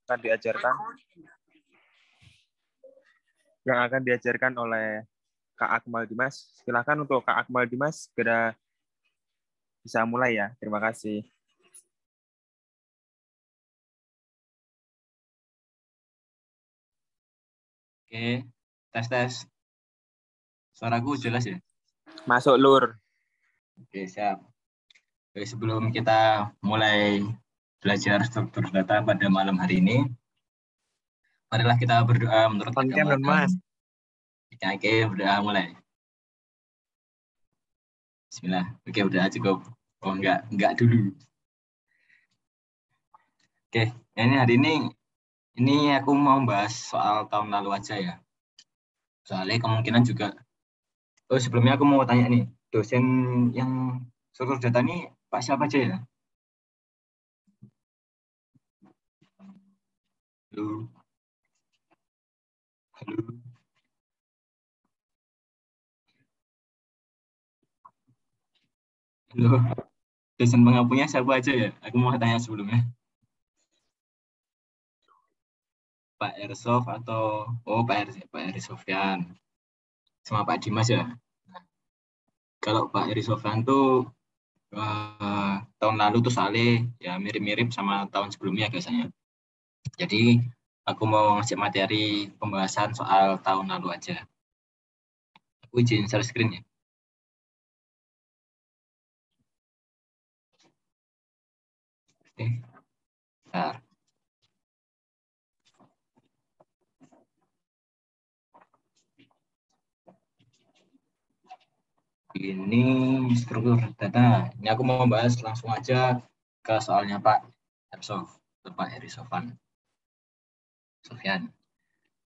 akan diajarkan oleh Kak Akmal Dimas. Silakan untuk Kak Akmal Dimas segera bisa mulai ya. Terima kasih. Oke, tes. Suaraku jelas ya? Masuk, Lur. Oke, siap. Oke, sebelum kita mulai belajar struktur data pada malam hari ini, marilah kita berdoa menurut agama kami. Oke, berdoa mulai. Bismillah. Oke, udah cukup. Oh, enggak dulu. Oke, ini hari ini aku mau bahas soal tahun lalu aja ya. Soalnya kemungkinan juga. Oh, sebelumnya aku mau tanya nih, dosen yang struktur data ini Pak siapa aja ya? Halo. Halo. Dosen pengampunya siapa aja ya? Aku mau tanya sebelumnya. Pak Ersof atau Pak Eri Sofyan sama Pak Dimas ya. Kalau Pak Eri Sofyan tuh tahun lalu tuh Saleh ya mirip-mirip sama tahun sebelumnya biasanya. Jadi aku mau ngasih materi pembahasan soal tahun lalu aja. Aku izin share screen ya. Oke. Bentar. Ini struktur data. Ini aku mau bahas langsung aja ke soalnya Pak Ersof, Pak Eri Sofyan.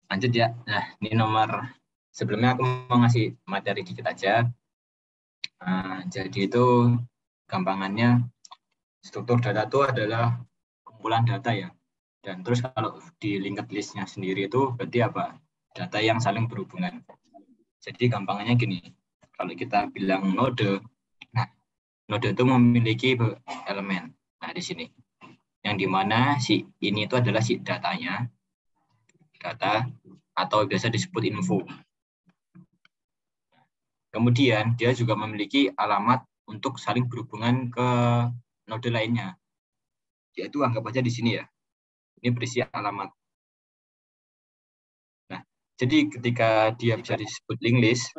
Lanjut ya. Nah, ini nomor sebelumnya aku mau ngasih materi dikit aja. Jadi itu gampangannya struktur data itu adalah kumpulan data ya. Dan terus kalau di linked list-nya sendiri itu berarti apa? Data yang saling berhubungan. Jadi gampangannya gini, kalau kita bilang node, nah node itu memiliki elemen. Nah di sini, yang dimana si ini itu adalah si datanya, data atau biasa disebut info. Kemudian dia juga memiliki alamat untuk saling berhubungan ke node lainnya. Yaitu anggap aja di sini ya. Ini berisi alamat. Nah, jadi ketika dia bisa disebut linked list,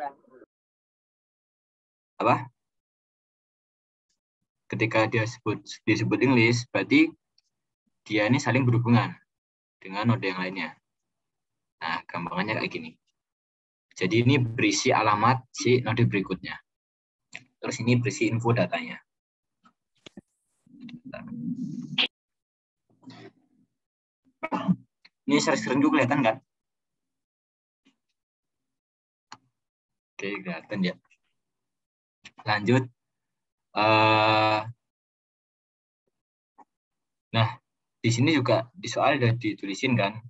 apa? Ketika dia disebut linked list, berarti dia ini saling berhubungan dengan node yang lainnya. Nah, gampangannya kayak gini. Jadi ini berisi alamat si node berikutnya. Terus ini berisi info datanya. Ini share screen juga kelihatan kan? Oke, kelihatan ya. Lanjut. Nah, di sini juga di soal udah ditulisin kan.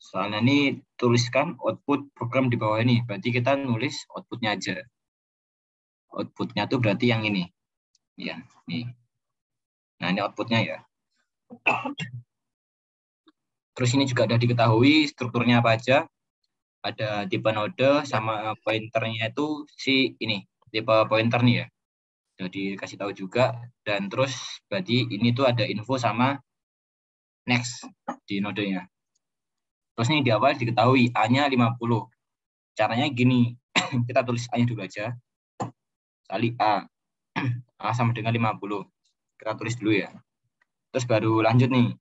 Soalnya ini tuliskan output program di bawah ini. Berarti kita nulis outputnya aja. Outputnya tuh berarti yang ini. Ya, nih. Nah, ini outputnya ya. Terus ini juga udah diketahui strukturnya apa aja. Ada tipe node sama pointernya itu si ini. Tipe pointer nih ya. Jadi kasih tahu juga. Dan terus berarti ini tuh ada info sama next di nodenya. Terus ini di awal diketahui A-nya 50. Caranya gini. Kita tulis A-nya dulu aja. Kali A. A sama dengan 50. Kita tulis dulu ya. Terus baru lanjut nih.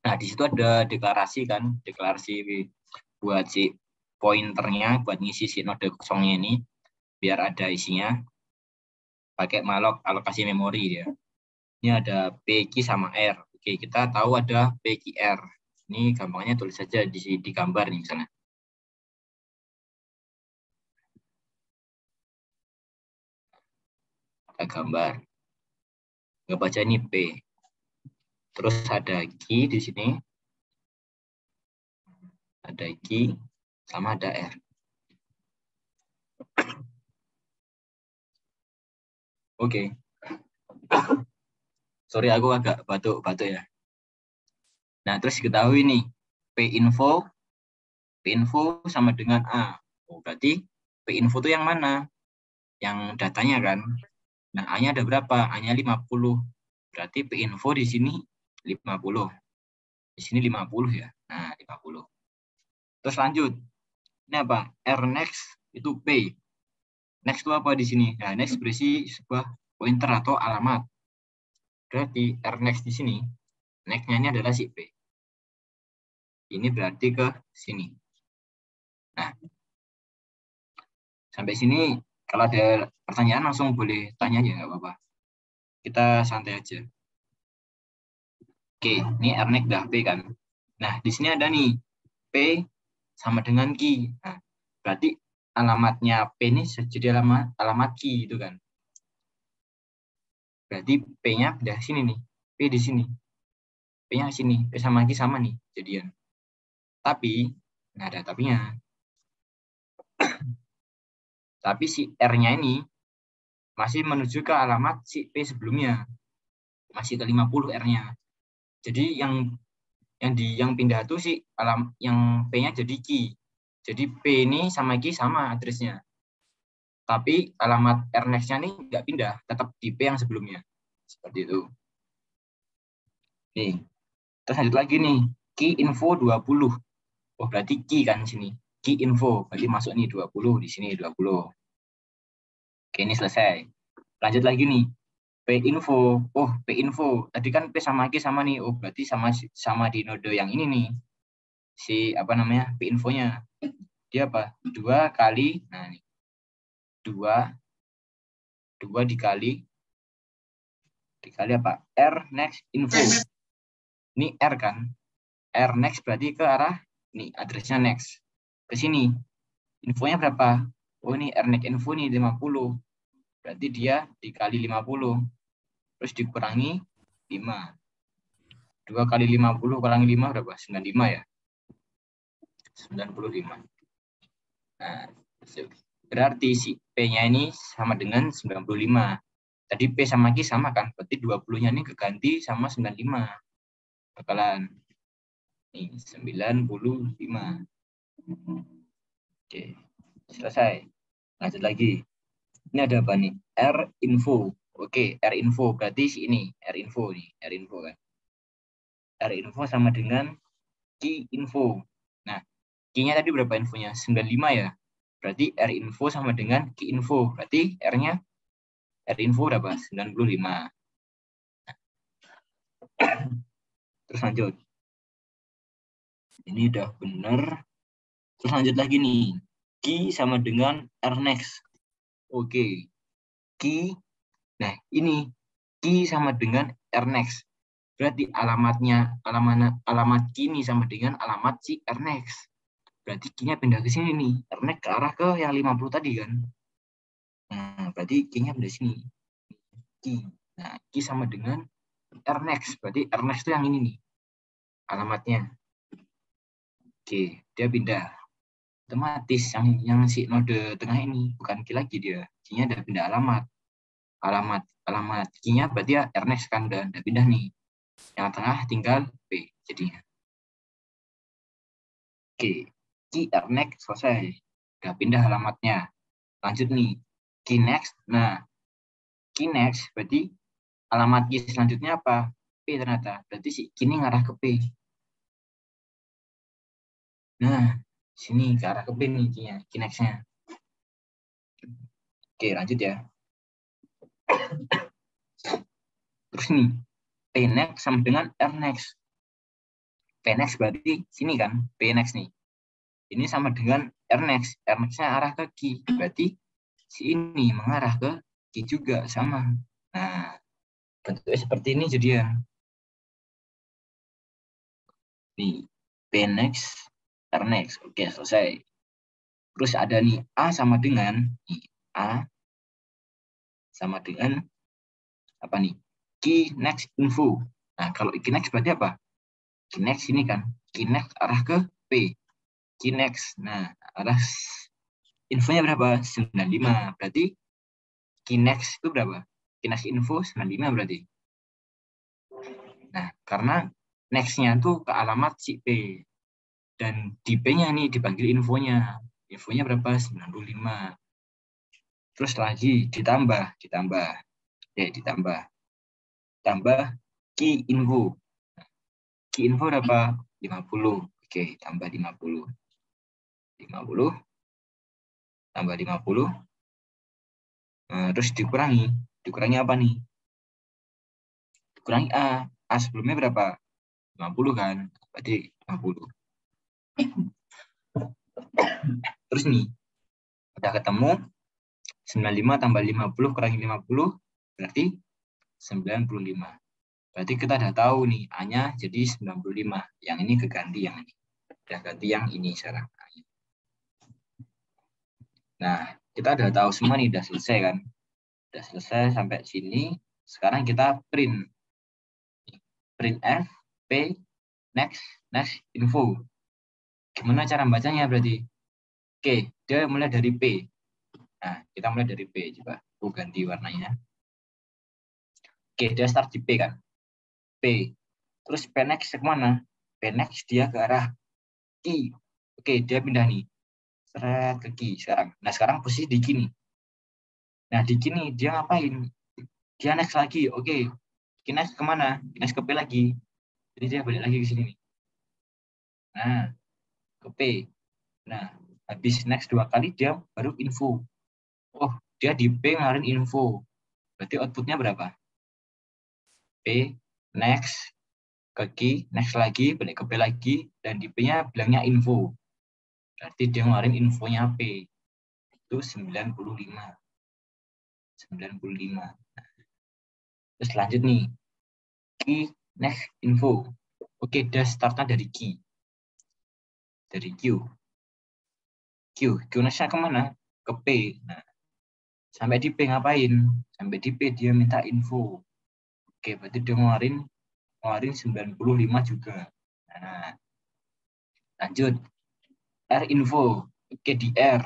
Nah, di situ ada deklarasi kan, deklarasi buat si pointernya, buat ngisi si node kosongnya ini, biar ada isinya. Pakai malloc alokasi memori ya. Ini ada PQ sama R. Oke, kita tahu ada PQR. Ini gampangnya tulis saja di gambar nih misalnya. Ada gambar. Nggak baca ini P. Terus ada Q di sini. Ada Q sama ada R. Oke. Sorry aku agak batuk-batuk ya. Nah, terus diketahui nih, P-info sama dengan A. Oh, berarti P-info itu yang mana? Yang datanya kan. Nah, A-nya ada berapa? A-nya 50. Berarti P-info di sini 50. Di sini 50 ya. Nah, 50. Terus lanjut. Ini apa? R next itu P. Next itu apa di sini? Nah, next berisi sebuah pointer atau alamat. Berarti R next di sini, next-nya ini adalah si P. Ini berarti ke sini. Nah, sampai sini kalau ada pertanyaan langsung boleh tanya aja, nggak apa-apa. Kita santai aja. Oke, ini R next udah P kan. Nah, di sini ada nih, P sama dengan Q. Nah, berarti alamatnya P ini jadi alamat Q itu kan. Berarti P-nya udah sini nih. P di sini. P-nya sini. P sama Q sama nih jadian. Tapi, nggak ada tapinya. Tapi si R-nya ini masih menuju ke alamat si P sebelumnya. Masih ke 50 R-nya. Jadi yang pindah itu si yang P-nya jadi Q. Jadi P ini sama Q sama address-nya. Tapi alamat R next-nya ini nggak pindah, tetap di P yang sebelumnya. Seperti itu. Nih. Terus lanjut lagi nih, key info 20. Oh, berarti key kan sini. Key info, berarti masuk nih 20, di sini 20. Oke, ini selesai. Lanjut lagi nih, P info. Oh, P info. Tadi kan P sama Q sama nih. Oh, berarti sama di node yang ini nih. Si apa namanya? P infonya. Dia apa? 2 kali, nah nih. 2 dikali apa? R next info. Ini R kan? R next berarti ke arah ini addressnya next. Ke sini. Infonya berapa? Oh, ini R next info nih 50. Berarti dia dikali 50. Terus dikurangi 5. 2 kali 50 kurangi 5 berapa? 95 ya? 95. Nah, berarti si P-nya ini sama dengan 95. Tadi P sama Q sama kan? Berarti 20-nya ini keganti sama 95. Bakalan nih 95. Oke, selesai. Lanjut lagi. Ini ada apa nih? R info. Oke, R info berarti si ini, R info nih, R info kan. R info sama dengan Q info. Nah, Q-nya tadi berapa infonya? 95 ya. Berarti R info sama dengan Q info. Berarti R-nya R info berapa? 95. Terus lanjut. Ini udah benar. Terus lanjut lagi nih. Q sama dengan R next. Oke. Q. Nah, ini Q sama dengan R next. Berarti alamat Q ini sama dengan alamat si R next. Berarti Q-nya pindah ke sini nih. R next ke arah ke yang 50 tadi kan. Nah, berarti Q-nya pindah sini. Q. Nah, Q sama dengan R next. Berarti R next itu yang ini nih. Alamatnya. Oke, dia pindah. Otomatis yang si node tengah ini bukan Q lagi dia. Q-nya udah pindah alamat. Alamat Q-nya berarti ya R next kan udah pindah nih. Yang tengah tinggal P jadinya. Oke, Q R next selesai. Udah pindah alamatnya. Lanjut nih, Q next. Nah, Q next berarti alamat Q selanjutnya apa? P ternyata. Berarti si Q ini ngarah ke P. Nah, sini ke arah ke P nih Q-nya, Q next-nya. Oke, lanjut ya. Terus nih, P next sama dengan R next. P next berarti sini kan, P next nih. Ini sama dengan R next. R next-nya arah ke Q. Berarti si ini mengarah ke Q juga, sama. Nah, bentuknya seperti ini jadinya. Nih, P next, R next. Oke, selesai. Terus ada nih, A sama dengan, nih, A sama dengan, apa nih? Key next info. Nah, kalau key next berarti apa? Key next ini kan, key next arah ke P. Key next, nah, arah infonya berapa? 95. Berarti key next itu berapa? Key next info 95 berarti. Nah, karena next-nya tuh ke alamat si P. Dan di P-nya nih dipanggil infonya. Infonya berapa? 95. Terus lagi ditambah. Tambah key info. Key info berapa? 50. Oke, tambah 50. 50 tambah 50. Terus dikurangi apa nih? Dikurangi A. A sebelumnya berapa? 50 kan? Berarti 50. Terus nih, udah ketemu 95 tambah 50 kurangi 50 berarti 95. Berarti kita udah tahu nih A-nya jadi 95. Yang ini keganti yang ini. Udah ganti yang ini sekarang. Nah, kita udah tahu semua nih, udah selesai kan? Udah selesai sampai sini. Sekarang kita print. Print F, P, next info. Gimana cara bacanya berarti? Oke, dia mulai dari P. Nah, kita mulai dari P. Coba aku ganti warnanya. Oke, dia start di P kan? P. Terus P next kemana? P next dia ke arah Q. Oke, dia pindah nih. Seret ke Q sekarang. Nah, sekarang posisi di Q nih. Nah, di Q nih dia ngapain? Dia next lagi. Oke, Q next kemana? Q next ke P lagi. Jadi dia balik lagi ke sini nih. Nah, ke P. Nah, habis next 2 kali dia baru info. Oh, dia di P ngeluarin info. Berarti outputnya berapa? P, next, ke Q, next lagi, balik ke P lagi, dan di P-nya bilangnya info. Berarti dia ngeluarin infonya P. Itu 95. Terus lanjut nih. Q, next, info. Oke, dia startnya dari Q. Dari Q. Q next-nya kemana? Ke P. Nah, sampai di P ngapain? Sampai di P dia minta info. Oke, berarti dia ngeluarin 95 juga. Nah, lanjut. R info. Oke, di R.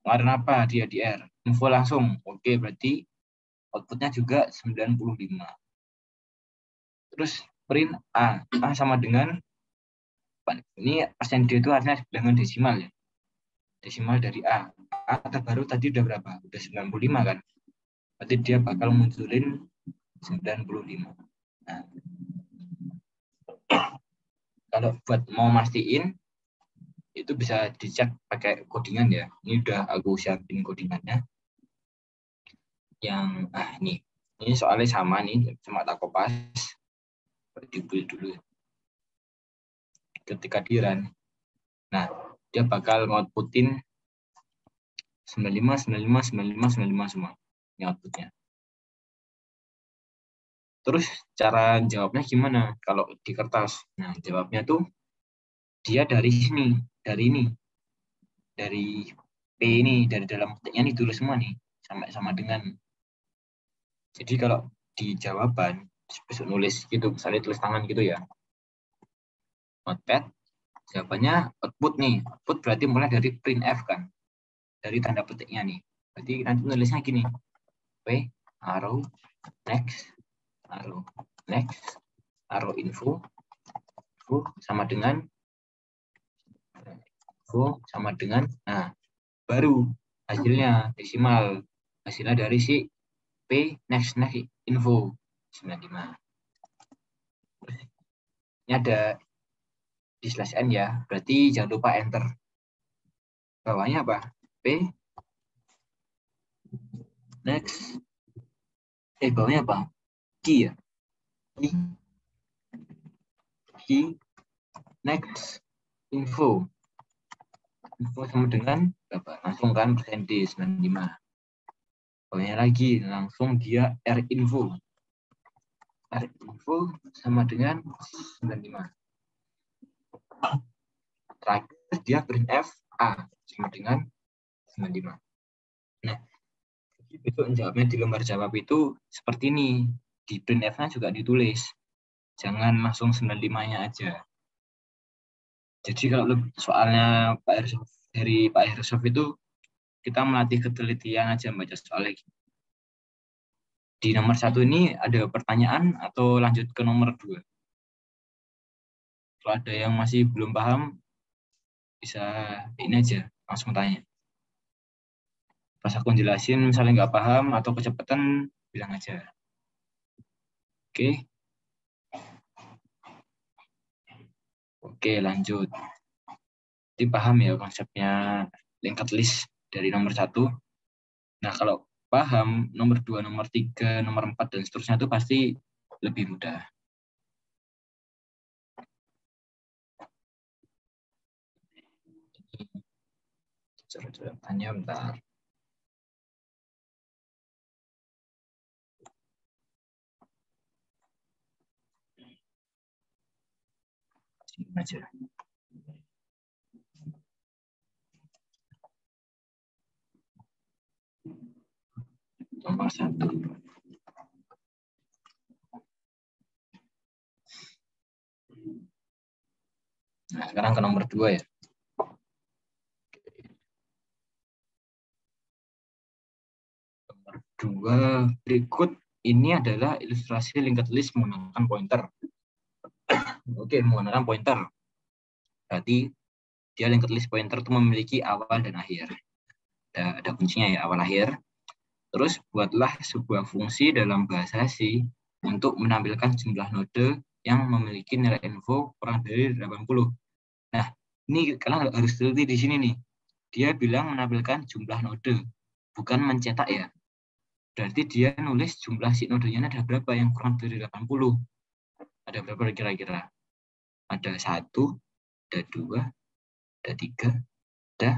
Ngeluarin apa dia di R? Info langsung. Oke, berarti outputnya juga 95. Terus print A. A sama dengan, ini persen D itu artinya bilangan desimal ya. Desimal dari A. A terbaru tadi udah berapa? Udah 95 kan? Berarti dia bakal munculin 95. Nah, kalau buat mau mastiin, itu bisa dicek pakai codingan ya. Ini udah aku siapin codingannya. Yang ini soalnya sama nih, cuma tak kopas. Dibuat dulu. Ketika di run, nah dia bakal outputin 95 semua. Ini outputnya. Terus cara jawabnya gimana kalau di kertas? Nah, jawabnya tuh dia dari sini, dari ini. Dari P ini, dari dalam petiknya nih tulis semua nih, sampai sama dengan. Jadi kalau di jawaban besok nulis gitu, misalnya tulis tangan gitu ya. Notepad, jawabannya output nih. Output berarti mulai dari printf kan. Dari tanda petiknya nih. Berarti nanti nulisnya gini. P, arrow, next, arrow info sama dengan nah baru hasilnya desimal, hasilnya dari si P next info 95. Ini ada di slash n ya, berarti jangan lupa enter. Bawahnya apa? P next, bawahnya apa? Key ya, key next info sama dengan berapa? Langsung kan persen D 95. Bawahnya lagi langsung dia R info sama dengan 95. Terakhir dia printf A sama dengan 95. Nah, jadi besok jawabnya di lembar jawab itu seperti ini. Di printf-nya juga ditulis. Jangan langsung 95-nya aja. Jadi kalau soalnya dari Pak Airsoft itu kita melatih ketelitian aja baca soalnya. Di nomor 1 ini ada pertanyaan atau lanjut ke nomor 2? Kalau ada yang masih belum paham, bisa ini aja, langsung tanya. Pas aku jelasin, misalnya nggak paham atau kecepatan, bilang aja. Oke. Oke, lanjut. Jadi paham ya konsepnya linked list dari nomor 1. Nah, kalau paham nomor 2, nomor 3, nomor 4, dan seterusnya itu pasti lebih mudah. Coba tanya bentar. Sini aja. Nomor 1. Nah, sekarang ke nomor 2 ya. Nomor 2 berikut ini adalah ilustrasi linked list menggunakan pointer. Oke, menggunakan pointer. Berarti dia linked list pointer itu memiliki awal dan akhir. Ada kuncinya ya, awal akhir. Terus buatlah sebuah fungsi dalam bahasa C untuk menampilkan jumlah node yang memiliki nilai info kurang dari 80. Nah, ini kalian harus teliti di sini nih. Dia bilang menampilkan jumlah node, bukan mencetak ya. Berarti dia nulis jumlah si nodenya ada berapa yang kurang dari 80. Ada berapa kira-kira? Ada 1, ada 2, ada 3, ada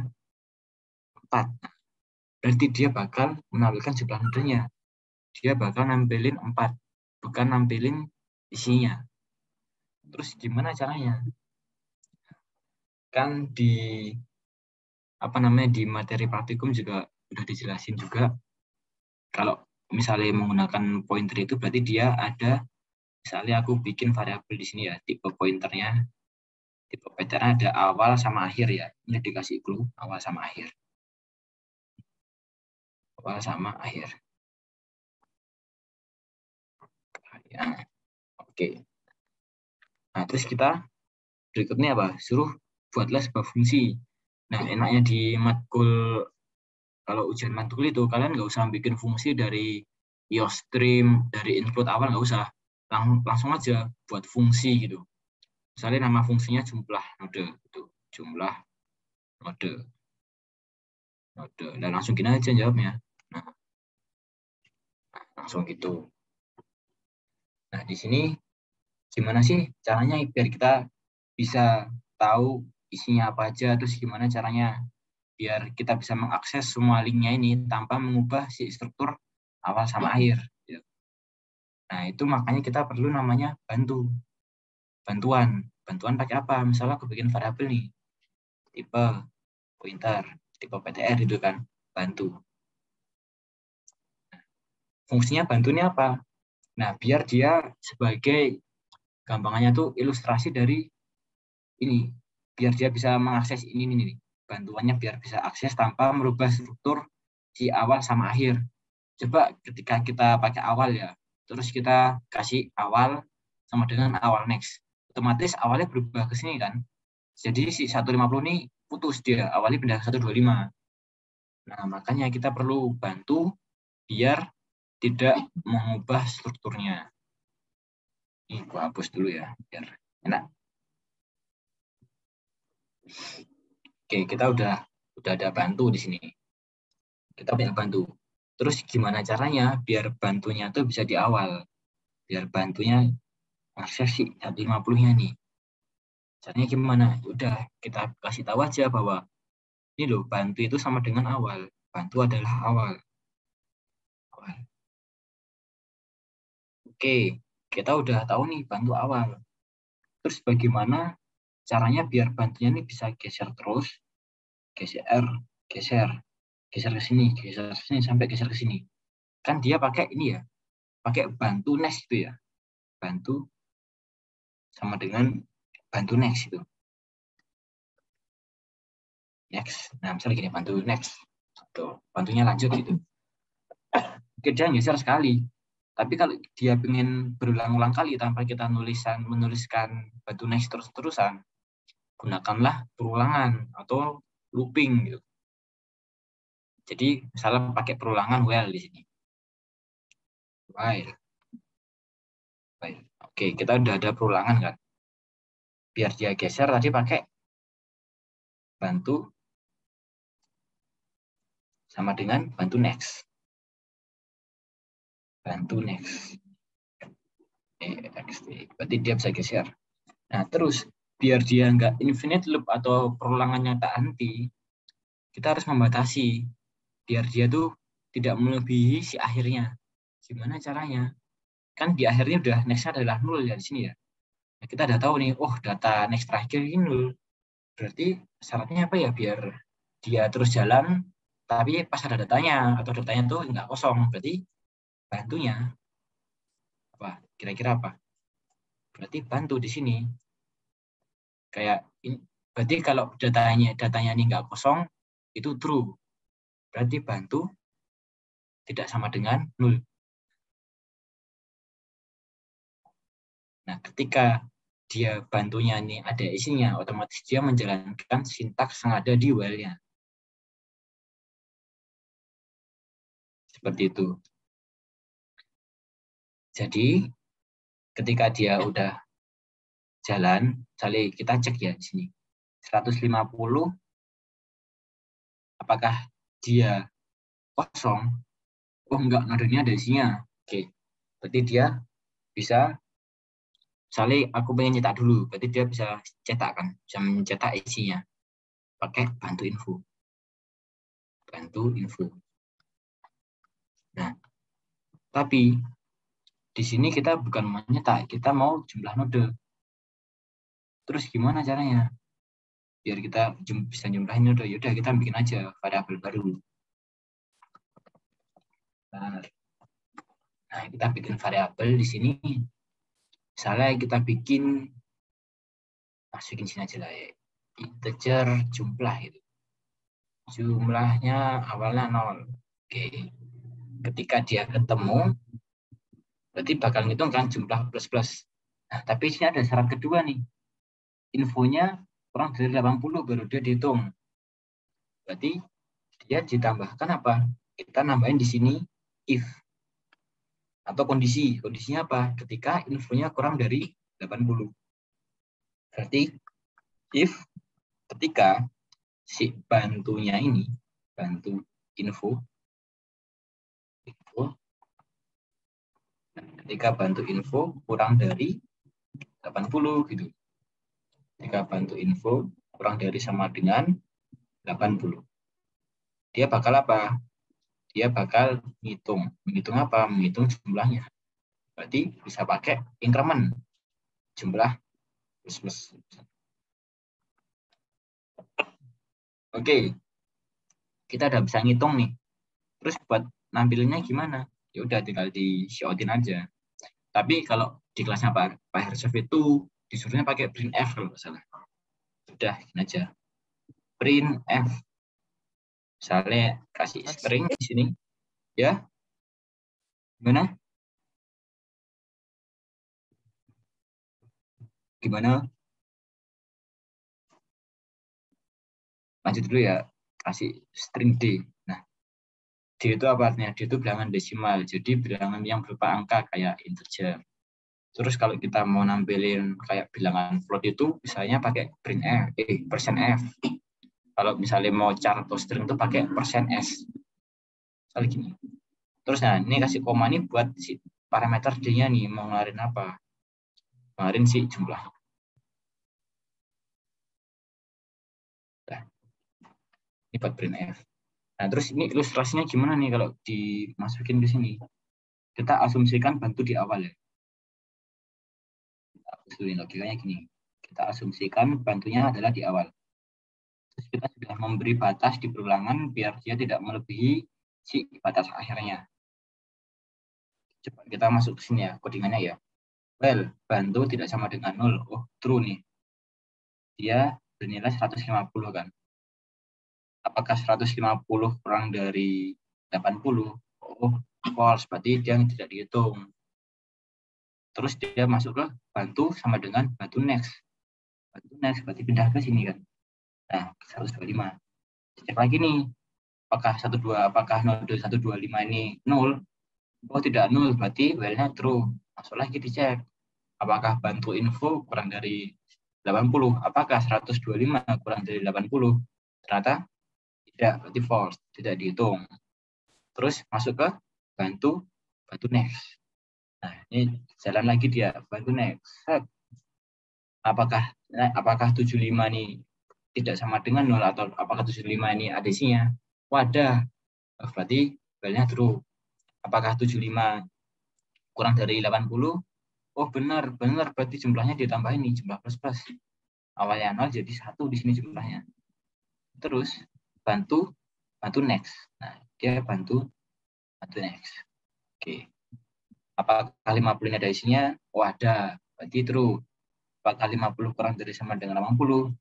4. Berarti dia bakal menampilkan jumlah nodenya. Dia bakal nampilin 4, bukan nampilin isinya. Terus gimana caranya? Kan di di materi praktikum juga udah dijelasin juga. Kalau misalnya menggunakan pointer itu berarti dia ada, misalnya aku bikin variabel di sini ya, tipe pointernya, tipe pointernya ada awal sama akhir ya. Ini dikasih clue awal sama akhir. Awal sama akhir. Ya, oke. Nah, terus kita berikutnya apa? Suruh buatlah sebuah fungsi. Nah, enaknya di matkul, kalau ujian matkul itu kalian nggak usah bikin fungsi dari iostream, dari include awal, nggak usah. Langsung aja buat fungsi gitu. Misalnya nama fungsinya jumlah node, gitu. Jumlah node. Dan langsung gini aja jawabnya. Nah, langsung gitu. Nah, di sini gimana sih caranya biar kita bisa tahu isinya apa aja, terus gimana caranya biar kita bisa mengakses semua linknya ini tanpa mengubah si struktur awal sama akhir. Nah, itu makanya kita perlu namanya bantuan. Bantuan pakai apa? Misalnya aku bikin variabel nih, tipe pointer, tipe PTR itu kan, bantu. Fungsinya bantu ini apa? Nah, biar dia sebagai gampangannya tuh ilustrasi dari ini, biar dia bisa mengakses ini nih. Bantuannya biar bisa akses tanpa merubah struktur si awal sama akhir. Coba ketika kita pakai awal ya, terus kita kasih awal sama dengan awal next. Otomatis awalnya berubah ke sini kan. Jadi si 150 ini putus dia, awalnya pindah ke 125. Nah, makanya kita perlu bantu biar tidak mengubah strukturnya. Ini gua hapus dulu ya, biar enak. Oke, kita udah ada bantu di sini. Kita punya bantu. Terus gimana caranya biar bantunya tuh bisa di awal? Biar bantunya akses si 150-nya nih. Caranya gimana? Udah, kita kasih tahu aja bahwa ini loh, bantu itu sama dengan awal. Bantu adalah awal. Oke, kita udah tahu nih bantu awal. Terus bagaimana caranya biar bantunya ini bisa geser terus, geser ke sini, sampai geser ke sini. Kan dia pakai ini ya, pakai bantu next itu ya. Bantu sama dengan bantu next itu. Next. Nah, misalnya gini, bantu next. Tuh, bantunya lanjut gitu. Oke, dia geser sekali. Tapi kalau dia ingin berulang-ulang kali tanpa kita menuliskan batu next terus-terusan, gunakanlah perulangan atau looping gitu. Jadi misalnya pakai perulangan while di sini. While. Oke, kita udah ada perulangan kan. Biar dia geser tadi pakai bantu sama dengan bantu next. Bantu next. Berarti dia bisa geser. Nah, terus biar dia nggak infinite loop atau perulangannya tak henti, kita harus membatasi biar dia tuh tidak melebihi si akhirnya. Gimana caranya? Kan di akhirnya udah next-nya adalah 0 ya di sini ya. Nah, kita udah tahu nih, oh data next terakhir ini 0. Berarti syaratnya apa ya? Biar dia terus jalan, tapi pas ada datanya atau datanya tuh nggak kosong. Berarti bantunya apa? Kira-kira apa? Berarti bantu di sini. Kayak ini, berarti kalau datanya ini nggak kosong, itu true. Berarti bantu tidak sama dengan 0. Nah, ketika dia bantunya ini ada isinya, otomatis dia menjalankan sintaks yang ada di while-nya. Seperti itu. Jadi, ketika dia udah jalan, misalnya kita cek ya di sini. 150, apakah dia kosong? Oh, enggak, nadanya ada isinya. Oke, berarti dia bisa, misalnya aku pengen nyetak dulu, berarti dia bisa cetak kan, bisa mencetak isinya. Pakai bantu info. Bantu info. Nah, tapi di sini kita bukan mau nyetak, kita mau jumlah node. Terus gimana caranya? Biar kita bisa jumlahin node, yaudah kita bikin aja variabel baru. Nah, kita bikin variabel di sini. Misalnya kita masukin sini aja lah ya. Integer jumlah itu. Jumlahnya awalnya 0. Oke. Ketika dia ketemu, berarti bakal ngitung kan jumlah plus-plus. Nah, tapi sini ada syarat kedua nih. Infonya kurang dari 80 baru dia dihitung. Berarti dia ditambahkan apa? Kita nambahin di sini if atau kondisi. Kondisinya apa? Ketika infonya kurang dari 80. Berarti if ketika si bantunya ini, bantu info, ketika bantu info kurang dari 80 gitu. Ketika bantu info kurang dari sama dengan 80. Dia bakal apa? Dia bakal menghitung. Menghitung apa? Menghitung jumlahnya. Berarti bisa pakai increment. Jumlah plus. Oke. Kita udah bisa ngitung nih. Terus buat nampilinnya gimana? Ya udah tinggal di show-in aja. Tapi kalau di kelasnya Pak Hersov itu disuruhnya pakai printf kalau nggak salah. Udah, gini aja. Printf. Misalnya kasih string di sini. Ya. Gimana? Gimana? Lanjut dulu ya. Kasih string D. Nah, D itu apa artinya? D itu bilangan desimal. Jadi bilangan yang berupa angka kayak integer. Terus kalau kita mau nampilin kayak bilangan float itu misalnya pakai printf, %f. Kalau misalnya mau char atau string itu pakai %s. Misalnya gini. Terus nah, ini kasih koma ini buat si parameter D-nya nih mau ngelarin apa? Ngelarin si jumlah. Nah, ini buat printf. Nah, terus ini ilustrasinya gimana nih kalau dimasukin ke sini? Kita asumsikan bantu di awal ya. Logikanya gini. Kita asumsikan bantunya adalah di awal. Terus kita sudah memberi batas di perulangan biar dia tidak melebihi si batas akhirnya. Coba kita masuk ke sini ya, codingannya ya. Well, bantu tidak sama dengan 0. Oh, true nih. Dia bernilai 150 kan. Apakah 150 kurang dari 80? Oh, false, berarti dia tidak dihitung. Terus dia masuk ke bantu sama dengan bantu next. Bantu next berarti pindah ke sini kan. Nah, 125. Cek lagi nih, apakah node 125 ini 0? Oh, tidak 0, berarti value-nya true. Masuk lagi dicek. Apakah bantu info kurang dari 80? Apakah 125 kurang dari 80? Ternyata tidak, berarti false, tidak dihitung. Terus masuk ke bantu next. Nah, ini jalan lagi dia, bantu next. Apakah 75 ini tidak sama dengan 0 atau apakah 75 ini adesinya? Wadah, berarti value-nya true. Apakah 75 kurang dari 80? Oh, benar berarti jumlahnya ditambah ini, jumlah plus. Awalnya 0 jadi 1 di sini jumlahnya. Terus bantu next. Nah, dia bantu next. Oke. Apakah 50 ini ada isinya? Oh, ada. Berarti true. Apakah 50 kurang dari sama dengan 80?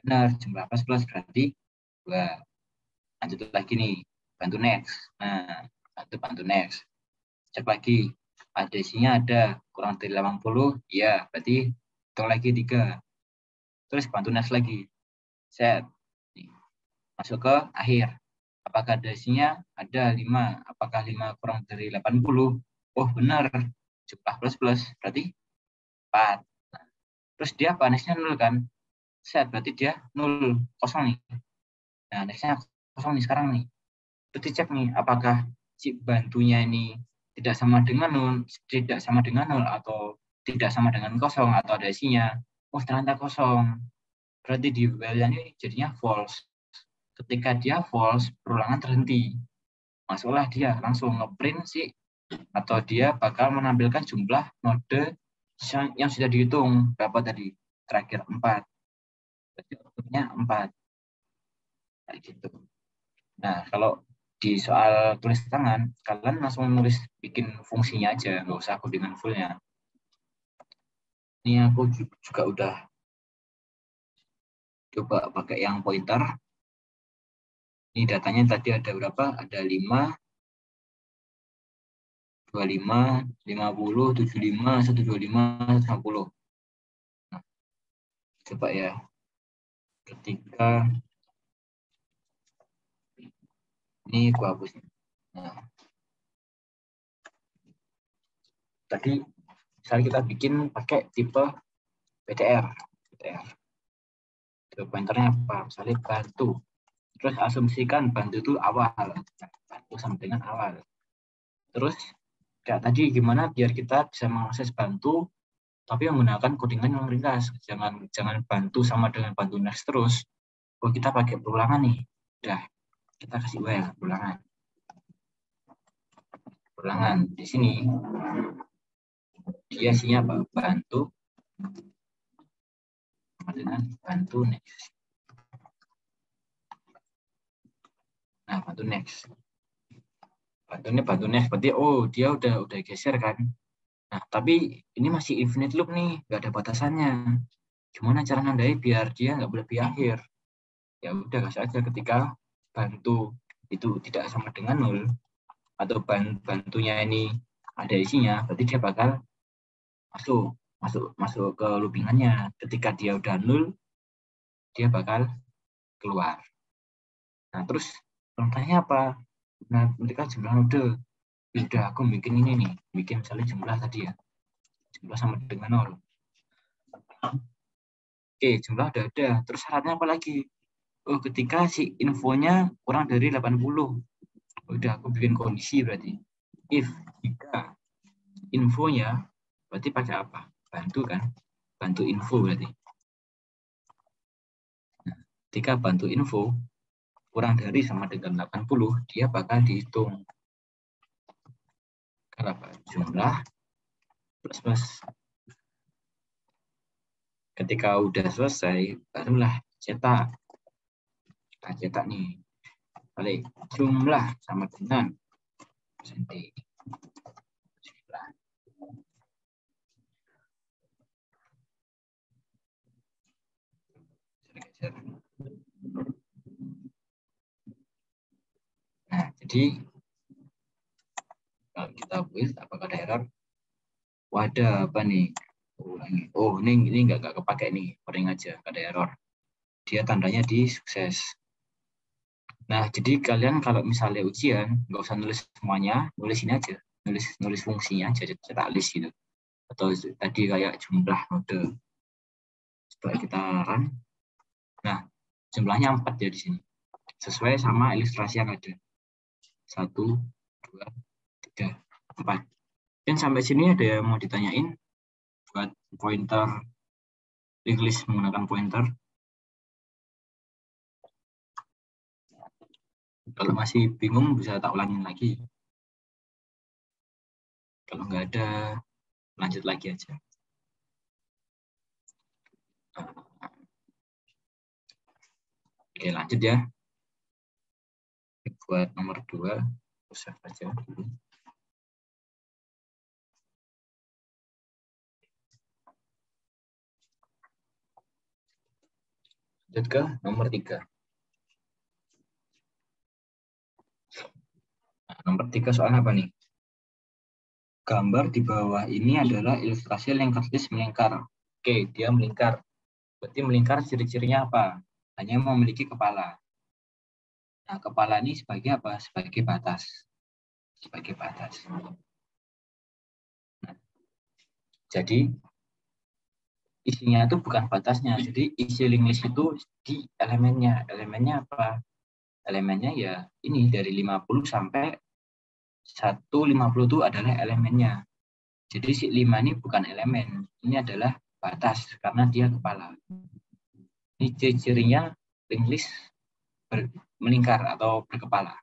Benar, jumlah plus berarti 2. Lanjut lagi nih, bantu next. Nah, bantu next. Cek lagi. Adesinya ada kurang dari 80? Ya, berarti hitung lagi 3. Terus bantu next lagi. Set. Masuk ke akhir. Apakah adesinya ada 5? Apakah 5 kurang dari 80? Oh, benar. Jumlah plus. Berarti 4. Terus dia apa? Nextnya 0 kan? Set, berarti dia 0. Kosong nih. Nah, nextnya kosong nih sekarang nih. Terus dicek nih, apakah si bantunya ini tidak sama dengan 0 atau tidak sama dengan kosong atau ada isinya. Oh, ternyata kosong. Berarti di value ini jadinya false. Ketika dia false, perulangan terhenti. Masuklah dia langsung ngeprint sih, atau dia bakal menampilkan jumlah node yang sudah dihitung. Berapa tadi? Terakhir 4. Berarti outputnya 4. Kayak gitu. Nah, kalau di soal tulis tangan, kalian langsung nulis bikin fungsinya aja, nggak usah codingan fullnya. Ini aku juga udah coba pakai yang pointer. Ini datanya tadi ada berapa? Ada 5, 25, 50, 75, 125, 150. Nah, coba ya. Ketika ini gua hapus. Nah, tadi misalnya kita bikin pakai tipe PTR. Tipe pointernya apa? Misalnya bantu. Terus asumsikan bantu itu awal. Bantu sama dengan awal. Terus kayak tadi gimana biar kita bisa mengakses bantu tapi menggunakan codingan yang ringkas. Jangan bantu sama dengan bantu next terus. Oh, kita pakai perulangan nih. Udah, kita kasih well perulangan. Perulangan di sini dia isinya apa? Bantu sama dengan bantu next. Nah, bantu next. Bantu next berarti oh dia udah geser kan. Nah, tapi ini masih infinite loop nih, nggak ada batasannya. Gimana cara nandai biar dia nggak berlebih akhir? Ya udah, kasih aja ketika bantu itu tidak sama dengan 0 atau bantunya ini ada isinya, berarti dia bakal masuk ke loopingannya. Ketika dia udah 0, dia bakal keluar. Nah, terus contohnya apa? Nah, ketika jumlah node, udah aku bikin ini nih, bikin misalnya jumlah tadi ya, jumlah sama dengan 0. Oke, jumlah udah ada. Terus syaratnya apa lagi? Oh, ketika si infonya kurang dari 80. Udah aku bikin kondisi berarti. If jika infonya berarti pakai apa? Bantu kan? Bantu info berarti. Nah, ketika bantu info kurang dari sama dengan 80, dia bakal dihitung. Kenapa? Jumlah plus. Ketika udah selesai, barulah cetak. Kita cetak nih. Balik. Jumlah sama dengan persentage. Nah, jadi Kita build, apakah ada error? Wadah, apa nih? Ulangi. Oh, ini nggak kepake nih, warning aja, ada error. Dia tandanya di sukses. Nah, jadi kalian kalau misalnya ujian, nggak usah nulis semuanya, nulis ini aja, nulis fungsinya aja, cetak list gitu. Atau tadi kayak jumlah node. Setelah kita run, nah jumlahnya 4 ya di sini, sesuai sama ilustrasi yang ada. 1, 2, 3, 4. Dan sampai sini ada yang mau ditanyain buat pointer, English menggunakan pointer. Kalau masih bingung bisa tak ulangin lagi. Kalau nggak ada, lanjut lagi aja. Oke, lanjut ya. Buat nomor 2, save aja dulu. Lanjut ke nomor 3. Nah, nomor 3 soal apa nih? Gambar di bawah ini adalah ilustrasi lingkar list melingkar. Oke, dia melingkar. Berarti melingkar ciri-cirinya apa? Hanya memiliki kepala. Nah, kepala ini sebagai apa? Sebagai batas. Sebagai batas. Nah, jadi isinya itu bukan batasnya. Jadi isi link list itu di elemennya. Elemennya apa? Elemennya ya ini dari 50 sampai 150 itu adalah elemennya. Jadi si 5 ini bukan elemen. Ini adalah batas karena dia kepala. Ini ciri-cirinya link list melingkar atau berkepala.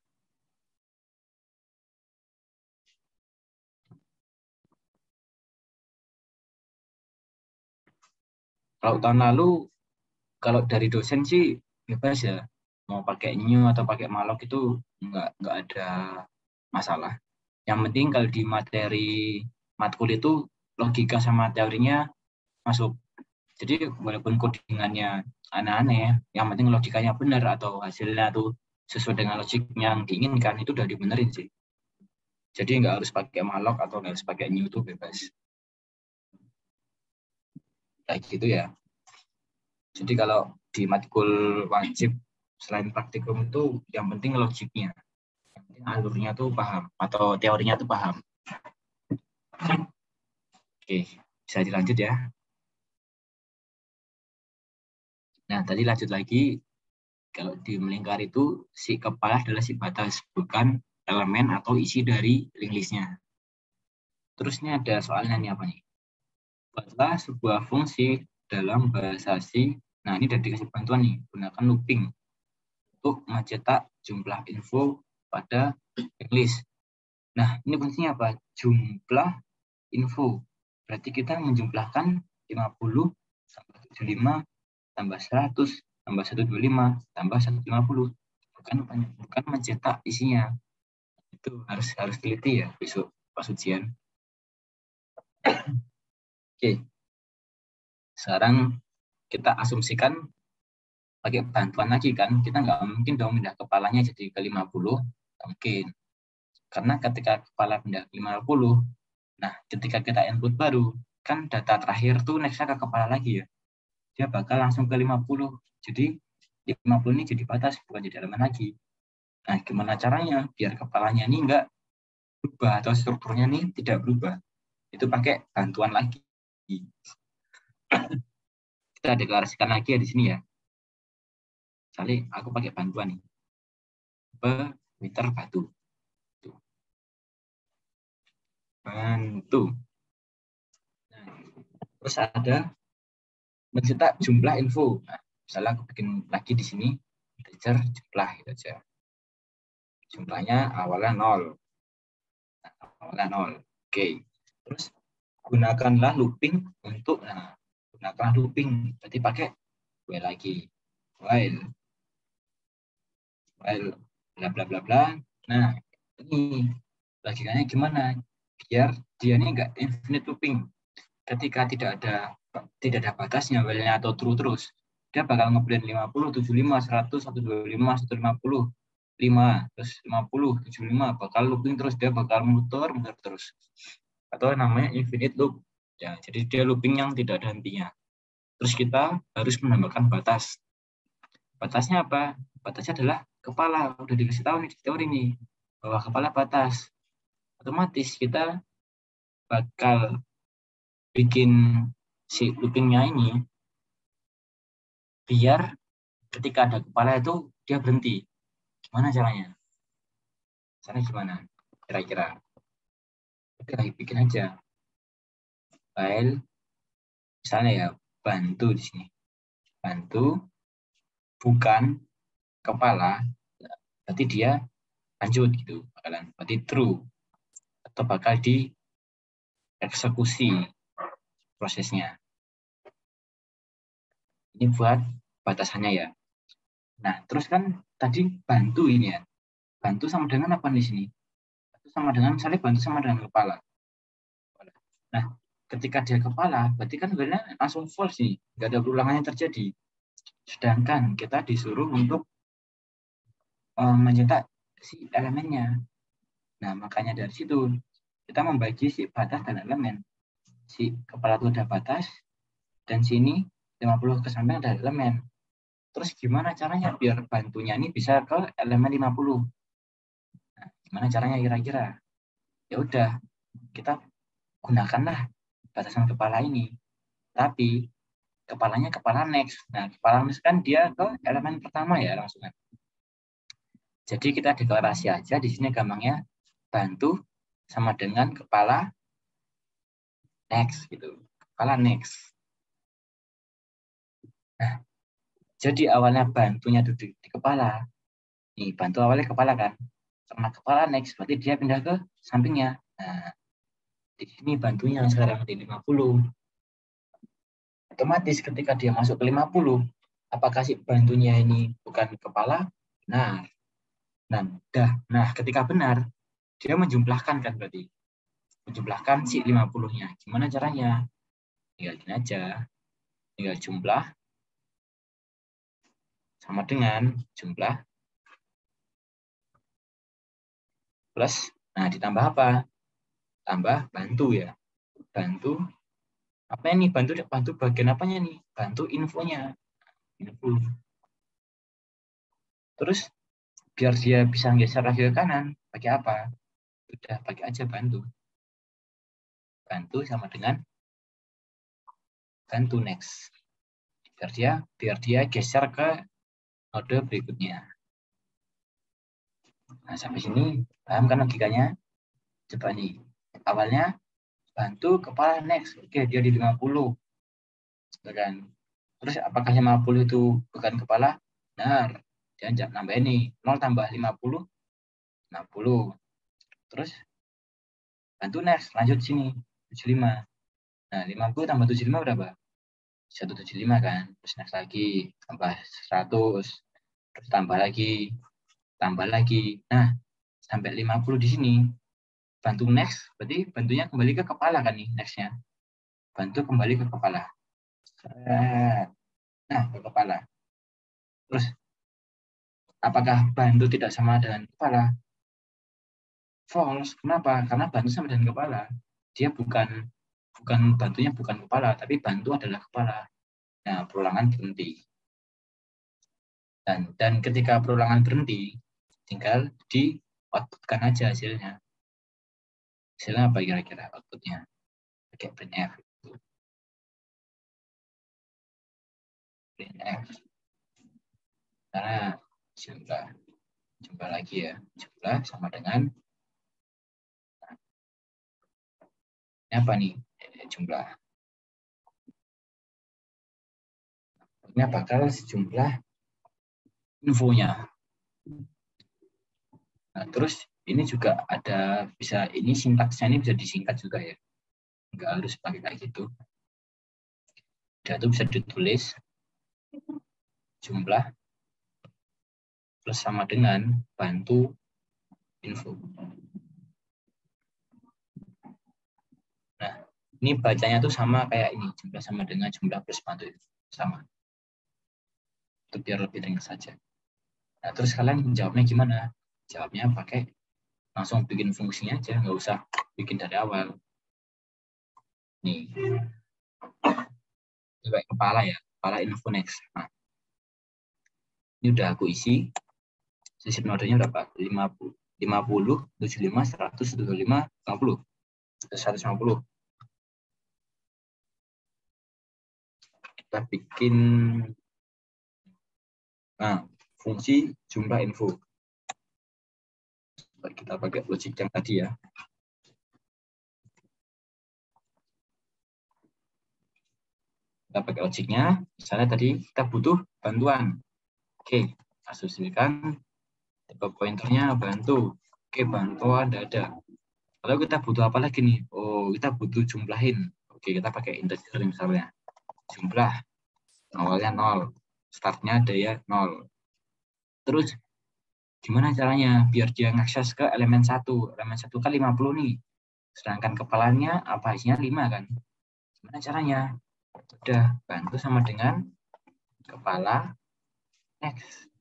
Kalau tahun lalu, kalau dari dosen sih bebas ya, mau pakai new atau pakai malloc itu nggak ada masalah. Yang penting kalau di materi matkul itu logika sama teorinya masuk. Jadi walaupun codingannya aneh-aneh, yang penting logikanya benar atau hasilnya tuh sesuai dengan logik yang diinginkan itu udah dibenerin sih. Jadi nggak harus pakai malloc atau nggak harus pakai new itu bebas. Kayak gitu ya. Jadi kalau di matkul wajib selain praktikum itu yang penting logiknya, yang penting alurnya tuh paham atau teorinya tuh paham. Oke, bisa dilanjut ya. Nah, tadi lanjut lagi, kalau di melingkar itu si kepala adalah si batas, bukan elemen atau isi dari link list-nya. Terus ini ada soalnya nih apa nih? Buatlah sebuah fungsi dalam bahasa C. Nah, ini udah dikasih bantuan nih, gunakan looping untuk mencetak jumlah info pada link list. Nah, ini fungsinya apa? Jumlah info. Berarti kita menjumlahkan 50 tambah 75 tambah 100 tambah 125 tambah 150. Bukan mencetak isinya. Itu harus teliti ya besok pas ujian. Oke. Sekarang kita asumsikan pakai bantuan lagi kan. Kita nggak mungkin dong pindah kepalanya jadi ke 50. Mungkin. Karena ketika kepala pindah ke 50, nah ketika kita input baru, kan data terakhir tuh next-nya ke kepala lagi ya. Dia bakal langsung ke 50. Jadi 50 ini jadi batas, bukan jadi elemen lagi. Nah, gimana caranya biar kepalanya ini nggak berubah atau strukturnya ini tidak berubah? Itu pakai bantuan lagi. Kita deklarasikan lagi ya di sini ya. Misalnya aku pakai bantuan nih. Meter batu. Bantu. Nah, terus ada mencetak jumlah info. Nah, misalnya aku bikin lagi di sini integer jumlah gitu aja. Jumlahnya awalnya 0. Nah, awalnya 0. Oke. Terus gunakanlah looping untuk gunakanlah looping. Berarti pakai while lagi. While bla bla bla bla. Nah, ini logikanya gimana? Biar dia ini enggak infinite looping. Ketika tidak ada batasnya while-nya atau true terus, dia bakal ngeblend 50, 75, 100, 125, 150 5, terus 50, 75, bakal looping terus, dia bakal muter terus. Atau namanya infinite loop. Ya, jadi dia looping yang tidak ada hentinya. Terus kita harus menambahkan batas. Batasnya apa? Batasnya adalah kepala. Udah dikasih tahu nih di teori nih, bahwa kepala batas. Otomatis kita bakal bikin si loopingnya ini biar ketika ada kepala itu dia berhenti. Gimana caranya? Caranya gimana? Kira-kira. Oke, bikin aja file, misalnya ya bantu di sini. Bantu bukan kepala, berarti dia lanjut gitu, bakalan berarti true atau bakal dieksekusi prosesnya. Ini buat batasannya ya. Nah, terus kan tadi bantu ini ya. Bantu sama dengan apa di sini? Bantu sama dengan, misalnya bantu sama dengan kepala. Nah, ketika dia kepala, berarti kan sebenarnya langsung false nih, nggak ada perulangan yang terjadi. Sedangkan kita disuruh untuk mencetak si elemennya. Nah, makanya dari situ kita membagi si batas dan elemen. Si kepala itu ada batas, dan sini 50 ke samping ada elemen. Terus gimana caranya biar bantunya ini bisa ke elemen 50? Nah, gimana caranya kira-kira? Ya udah, kita gunakanlah batasan kepala ini. Tapi kepalanya kepala next. Nah, kepala next kan dia ke elemen pertama ya langsung. Jadi kita deklarasi aja di sini gampangnya bantu sama dengan kepala next gitu. Kepala next. Nah, jadi awalnya bantunya duduk di kepala. Nih, bantu awalnya kepala kan. Karena kepala next, berarti dia pindah ke sampingnya. Nah, di sini bantunya sekarang di 50. Otomatis ketika dia masuk ke 50, apakah si bantunya ini bukan kepala? Nah, ketika benar, dia menjumlahkan kan berarti. Menjumlahkan si 50-nya. Gimana caranya? Tinggal gini aja. Tinggal jumlah sama dengan jumlah plus, nah ditambah apa? Tambah bantu ya. Bantu, apa ini? Bantu bagian apanya nih? Bantu infonya. Info. Terus, biar dia bisa geser lagi ke kanan, pakai apa? Udah, pakai aja bantu. Bantu sama dengan bantu next. Biar dia geser ke node berikutnya. Nah, sampai sini paham kan logikanya? Coba nih. Awalnya bantu kepala next. Oke, dia di 50. Kan? Terus apakah 50 itu bukan kepala? Benar. Jangan nambah ini. 0 tambah 50, 60. Terus bantu next. Lanjut sini. 75. Nah, 50 tambah 75 berapa? 175 kan. Terus next lagi. Tambah 100. Terus tambah lagi. Nah, sampai 50 di sini. Bantu next, berarti bantunya kembali ke kepala kan nih, nextnya. Bantu kembali ke kepala. Nah, ke kepala. Terus, apakah bantu tidak sama dengan kepala? False. Kenapa? Karena bantu sama dengan kepala. Dia bukan bantunya bukan kepala, tapi bantu adalah kepala. Nah, perulangan berhenti. Dan ketika perulangan berhenti, tinggal di outputkan aja hasilnya. Hasilnya apa kira-kira outputnya? Pakai printf. Printf. Karena jumlah lagi ya. Jumlah sama dengan ini apa nih? Jumlah. Ini bakal sejumlah infonya. Nah, terus ini juga ada bisa, ini sintaksnya ini bisa disingkat juga ya. Nggak harus pakai kayak gitu. Dia tuh bisa ditulis jumlah plus sama dengan bantu info. Nah, ini bacanya tuh sama kayak ini, jumlah sama dengan jumlah plus bantu itu sama. Itu biar lebih ringkas saja. Nah, terus kalian jawabnya gimana? Jawabnya pakai langsung bikin fungsinya aja, nggak usah bikin dari awal. Nih, coba kepala ya, kepala info next. Nah, ini udah aku isi. Sisi nodenya berapa? 50, 75, 100, 125, 50. 150. Kita bikin fungsi jumlah info. Kita pakai logik yang tadi ya. Kita pakai logiknya. Misalnya tadi kita butuh bantuan. Oke, asumsikan tipe pointernya bantu. Oke, bantuan ada. Kalau kita butuh apa lagi nih? Oh, kita butuh jumlahin. Oke, kita pakai integer misalnya. Jumlah awalnya 0. Startnya ada ya 0. Terus gimana caranya biar dia ngakses ke elemen 1? Elemen 1 kan 50 nih. Sedangkan kepalanya apa isinya 5 kan? Gimana caranya? Udah, bantu sama dengan kepala next.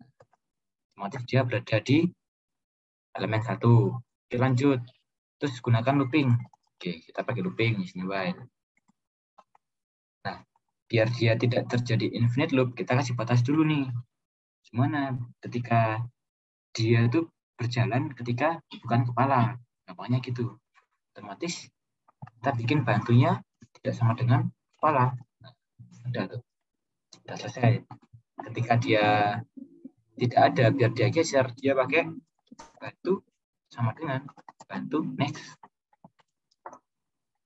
Otomatis dia berada di elemen 1. Oke, lanjut. Terus gunakan looping. Oke, kita pakai looping di sini while. Nah, biar dia tidak terjadi infinite loop, kita kasih batas dulu nih. Gimana ketika dia itu berjalan ketika bukan kepala, gampangnya gitu. Otomatis kita bikin bantunya tidak sama dengan kepala. Nah, udah tuh, udah selesai. Ketika dia tidak ada, biar dia geser, dia pakai bantu sama dengan bantu next.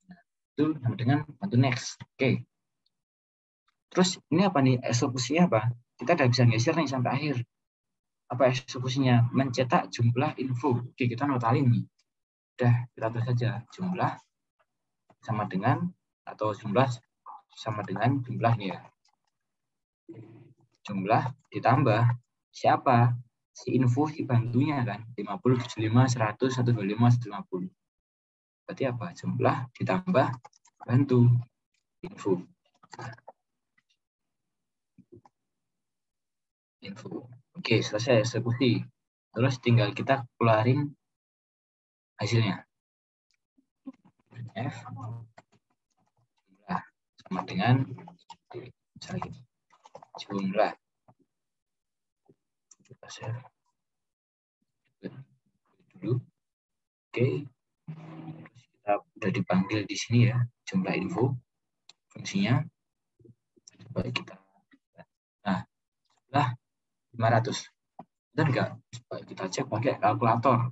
Nah, itu sama dengan bantu next. Oke. Terus ini apa nih eksekusinya apa? Kita udah bisa geser nih sampai akhir. Apa eksekusinya? Mencetak jumlah info. Oke, kita notalin nih. Udah, kita tulis saja jumlah sama dengan atau jumlah sama dengan jumlahnya. Jumlah ditambah siapa? Si info, si bantunya kan. 50, 75, 100, 125, 150. Berarti apa? Jumlah ditambah bantu info. Info. Oke, selesai eksekusi. Terus tinggal kita keluarin hasilnya. F jumlah sama dengan jumlah. Kita save dulu. Oke. Terus kita udah dipanggil di sini ya, jumlah info fungsinya. Coba kita. Nah, jumlah 500. Dan enggak? Coba kita cek pakai kalkulator.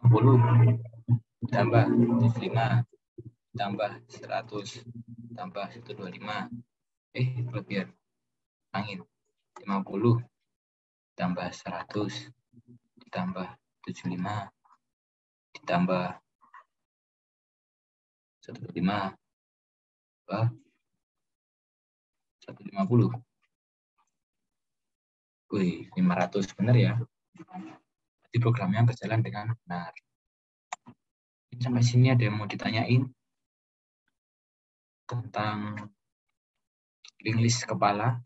50 tambah 75 tambah 100 tambah 125 kelebihan angin 50 tambah 100 ditambah 75 ditambah 125 tambah 150. Wih, 500 benar ya. Jadi programnya berjalan dengan benar. Sampai sini ada yang mau ditanyain tentang link list kepala?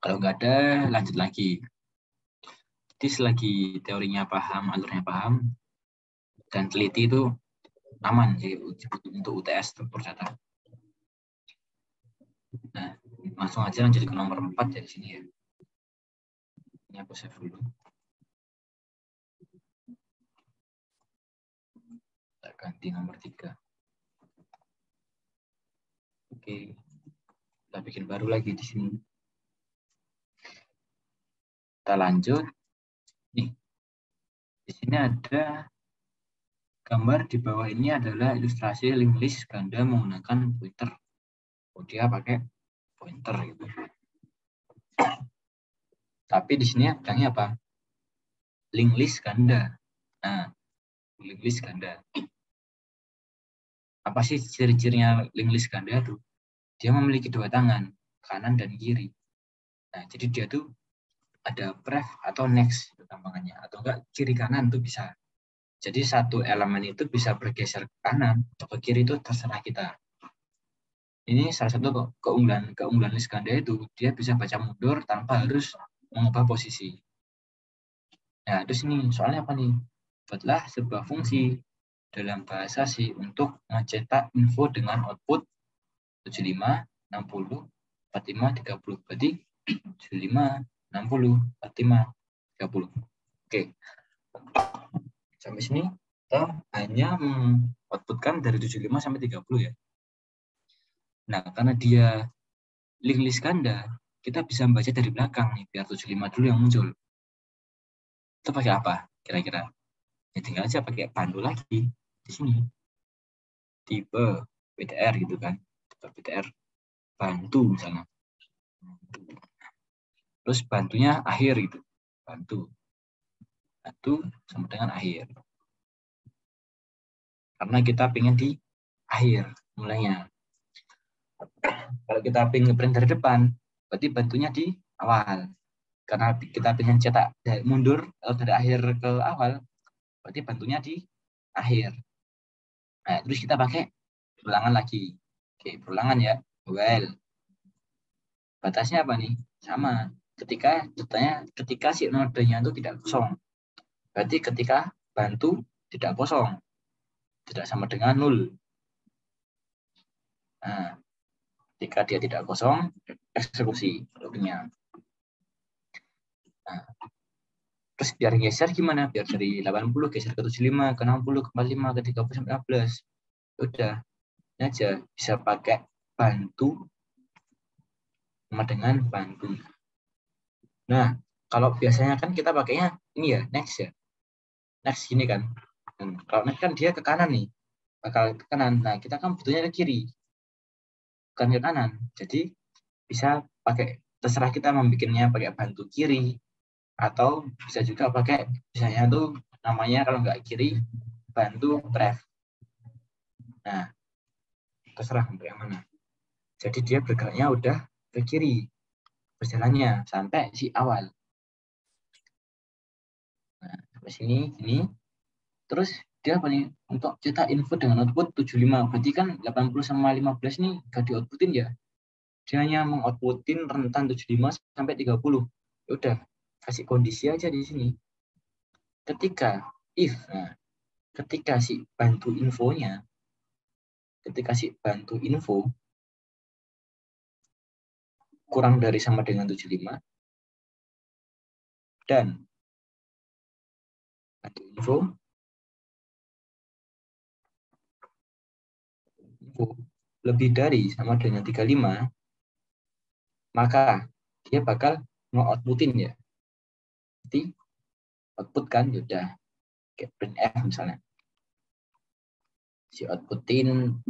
Kalau nggak ada, lanjut lagi. Jadi selagi teorinya paham, alurnya paham, dan teliti itu aman sih untuk UTS struktur data. Nah, langsung aja lanjut ke nomor 4 dari sini ya. Ini aku save dulu. Kita ganti nomor 3. Oke, kita bikin baru lagi di sini. Kita lanjut. Nih, di sini ada gambar di bawah ini adalah ilustrasi link list ganda menggunakan pointer. Oh, dia pakai pointer gitu. Tapi di sini bilangnya apa? Link list ganda. Nah, link list ganda. Apa sih ciri-cirinya link list ganda itu? Dia memiliki dua tangan, kanan dan kiri. Nah, jadi dia tuh ada pref atau next gampangannya, atau enggak kiri kanan tuh bisa. Jadi satu elemen itu bisa bergeser ke kanan atau ke kiri itu terserah kita. Ini salah satu keunggulan list ganda itu, dia bisa baca mundur tanpa harus mengubah posisi. Nah, terus ini soalnya apa nih? Buatlah sebuah fungsi dalam bahasa C untuk mencetak info dengan output 75, 60, 45, 30. Berarti 75, 60, 45, 30. Oke. Sampai sini kita hanya mengoutputkan dari 75 sampai 30 ya. Nah, karena dia list ganda, kita bisa membaca dari belakang nih, biar 75 dulu yang muncul. Itu pakai apa kira-kira? Ya tinggal aja pakai pandu lagi di sini. Tipe PTR gitu kan. Tipe PTR bantu misalnya. Terus bantunya akhir gitu. Bantu sama dengan akhir. Karena kita pengen di akhir mulainya. Kalau kita pengen ngeprint dari depan, berarti bantunya di awal. Karena kita pengen cetak dari mundur atau dari akhir ke awal, berarti bantunya di akhir. Nah, terus kita pakai perulangan lagi. Oke, perulangan ya. Well, batasnya apa nih? Sama. Ketika si nodenya itu tidak kosong. Berarti ketika bantu tidak kosong. Tidak sama dengan 0. Nah, ketika dia tidak kosong, eksekusi lognya. Nah, terus biar geser gimana? Biar dari 80 geser ke 75, ke 60, ke 45, ke 30, sampai 15. Udah. Ini aja. Bisa pakai bantu sama dengan bantu. Nah, kalau biasanya kan kita pakainya ini ya, next ya. Next gini kan. Kalau next kan dia ke kanan nih. Bakal ke kanan. Nah, kita kan butuhnya ke kiri. Bukan ke kanan. Jadi bisa pakai, terserah kita membuatnya pakai bantu kiri. Atau bisa juga pakai, misalnya tuh namanya kalau nggak kiri, bantu pref. Nah, terserah untuk yang mana. Jadi dia bergeraknya udah ke kiri. Berjalannya sampai si awal. Nah, sampai sini, ini. Terus dia apa nih? Untuk cetak info dengan output 75. Berarti kan 80 sama 15 nih gak di-outputin ya. Dia hanya meng-outputin rentan 75 sampai 30. Ya udah, kasih kondisi aja di sini. Ketika si bantu info kurang dari sama dengan 75 dan bantu info lebih dari sama dengan 35, maka dia bakal nge-outputin ya. Jadi output kan udah kayak printf misalnya. Si outputin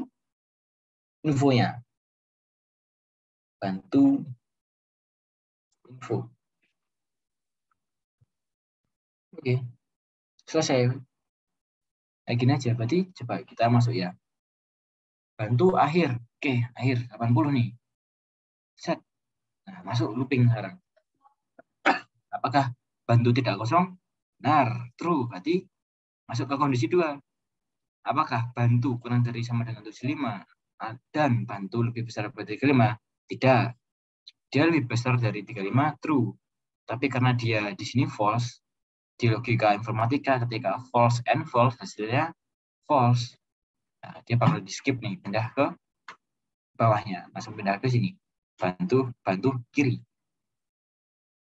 infonya. Bantu info. Oke. Selesai. Kayak gini aja. Berarti coba kita masuk ya. Bantu akhir. Oke, akhir 80 nih. Set. Nah, masuk looping sekarang. Apakah bantu tidak kosong? Benar, true. Berarti masuk ke kondisi 2. Apakah bantu kurang dari sama dengan 75 dan bantu lebih besar dari 35? Tidak. Dia lebih besar dari 35, true. Tapi karena dia di sini false, di logika informatika ketika false and false hasilnya false. Nah, dia bakal di skip nih, pindah ke bawahnya, langsung pindah ke sini. Bantu kiri.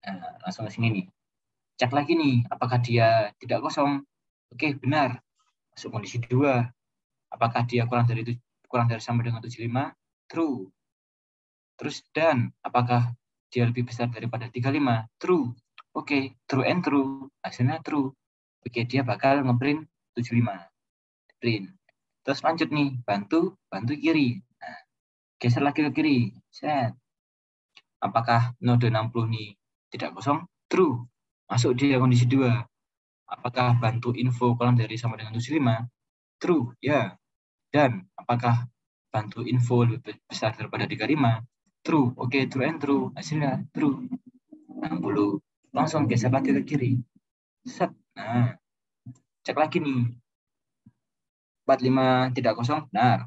Nah, langsung ke sini nih. Cek lagi nih, apakah dia tidak kosong? Oke, benar. Masuk kondisi 2. Apakah dia kurang dari sama dengan 75? True. Terus dan apakah dia lebih besar daripada 35? True. Oke, true and true. Hasilnya true. Oke, dia bakal ngeprint 75. Print. Terus lanjut nih, bantu kiri. Nah, geser lagi ke kiri. Set. Apakah node 60 nih tidak kosong? True. Masuk dia kondisi 2. Apakah bantu info kurang dari sama dengan 75? True. Ya. Dan apakah bantu info lebih besar daripada 35? True. Oke, true and true. Hasilnya true. 60. Langsung geser lagi ke kiri. Set. Nah, cek lagi nih. 45 tidak kosong, benar.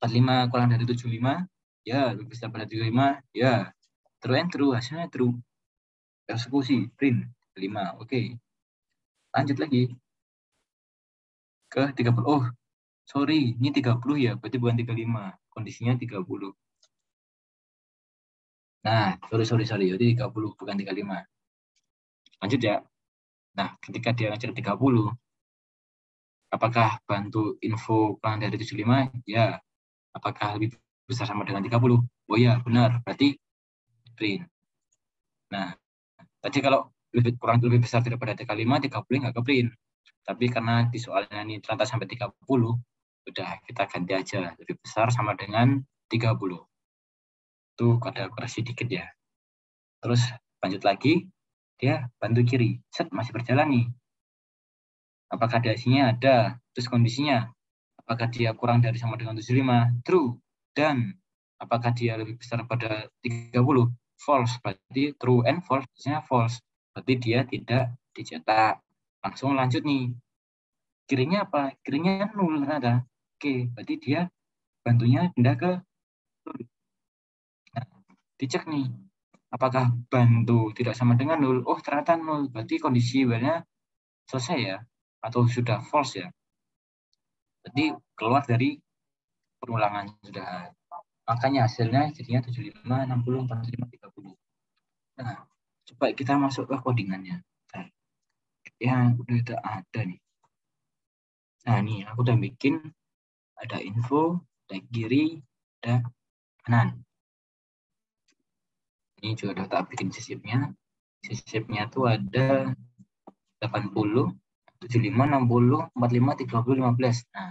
45 kurang dari 75, ya lebih besar pada 35, ya true and true, hasilnya true. Eksekusi, print 5, oke. Lanjut lagi ke 30. Oh, sorry, ini 30 ya, berarti bukan 35. Kondisinya 30. Nah, sorry, jadi 30 bukan 35. Lanjut ya. Nah, ketika dia ngejar 30, apakah bantu info kurang dari 75? Ya. Apakah lebih besar sama dengan 30? Oh ya, benar. Berarti print. Nah, tadi kalau kurang lebih besar daripada 35, 30 nggak ke print. Tapi karena di soalnya ini ternyata sampai 30, udah kita ganti aja. Lebih besar sama dengan 30. Itu ada koreksi dikit ya. Terus lanjut lagi, dia bantu kiri. Set, masih berjalan nih. Apakah hasilnya ada? Terus kondisinya, apakah dia kurang dari sama dengan 75? True. Dan apakah dia lebih besar pada 30? False. Berarti true and false. Biasanya false. Berarti dia tidak dicetak. Langsung lanjut nih. Kirinya apa? Kirinya 0 ternyata. Oke, berarti dia bantunya pindah ke 0. Nah, dicek nih. Apakah bantu tidak sama dengan 0? Oh, ternyata 0. Berarti kondisi while-nya selesai ya? Atau sudah false ya? Jadi keluar dari perulangan sudah. Makanya hasilnya jadinya 75, 60, 45, 30. Nah, coba kita masuk ke codingannya. Nah, yang udah ada nih. Nah, nih aku udah bikin ada info, ada kiri, ada kanan. Ini juga udah tak bikin sisipnya. Sisipnya tuh ada 80, 75, 60, 45, 30, 15. Nah,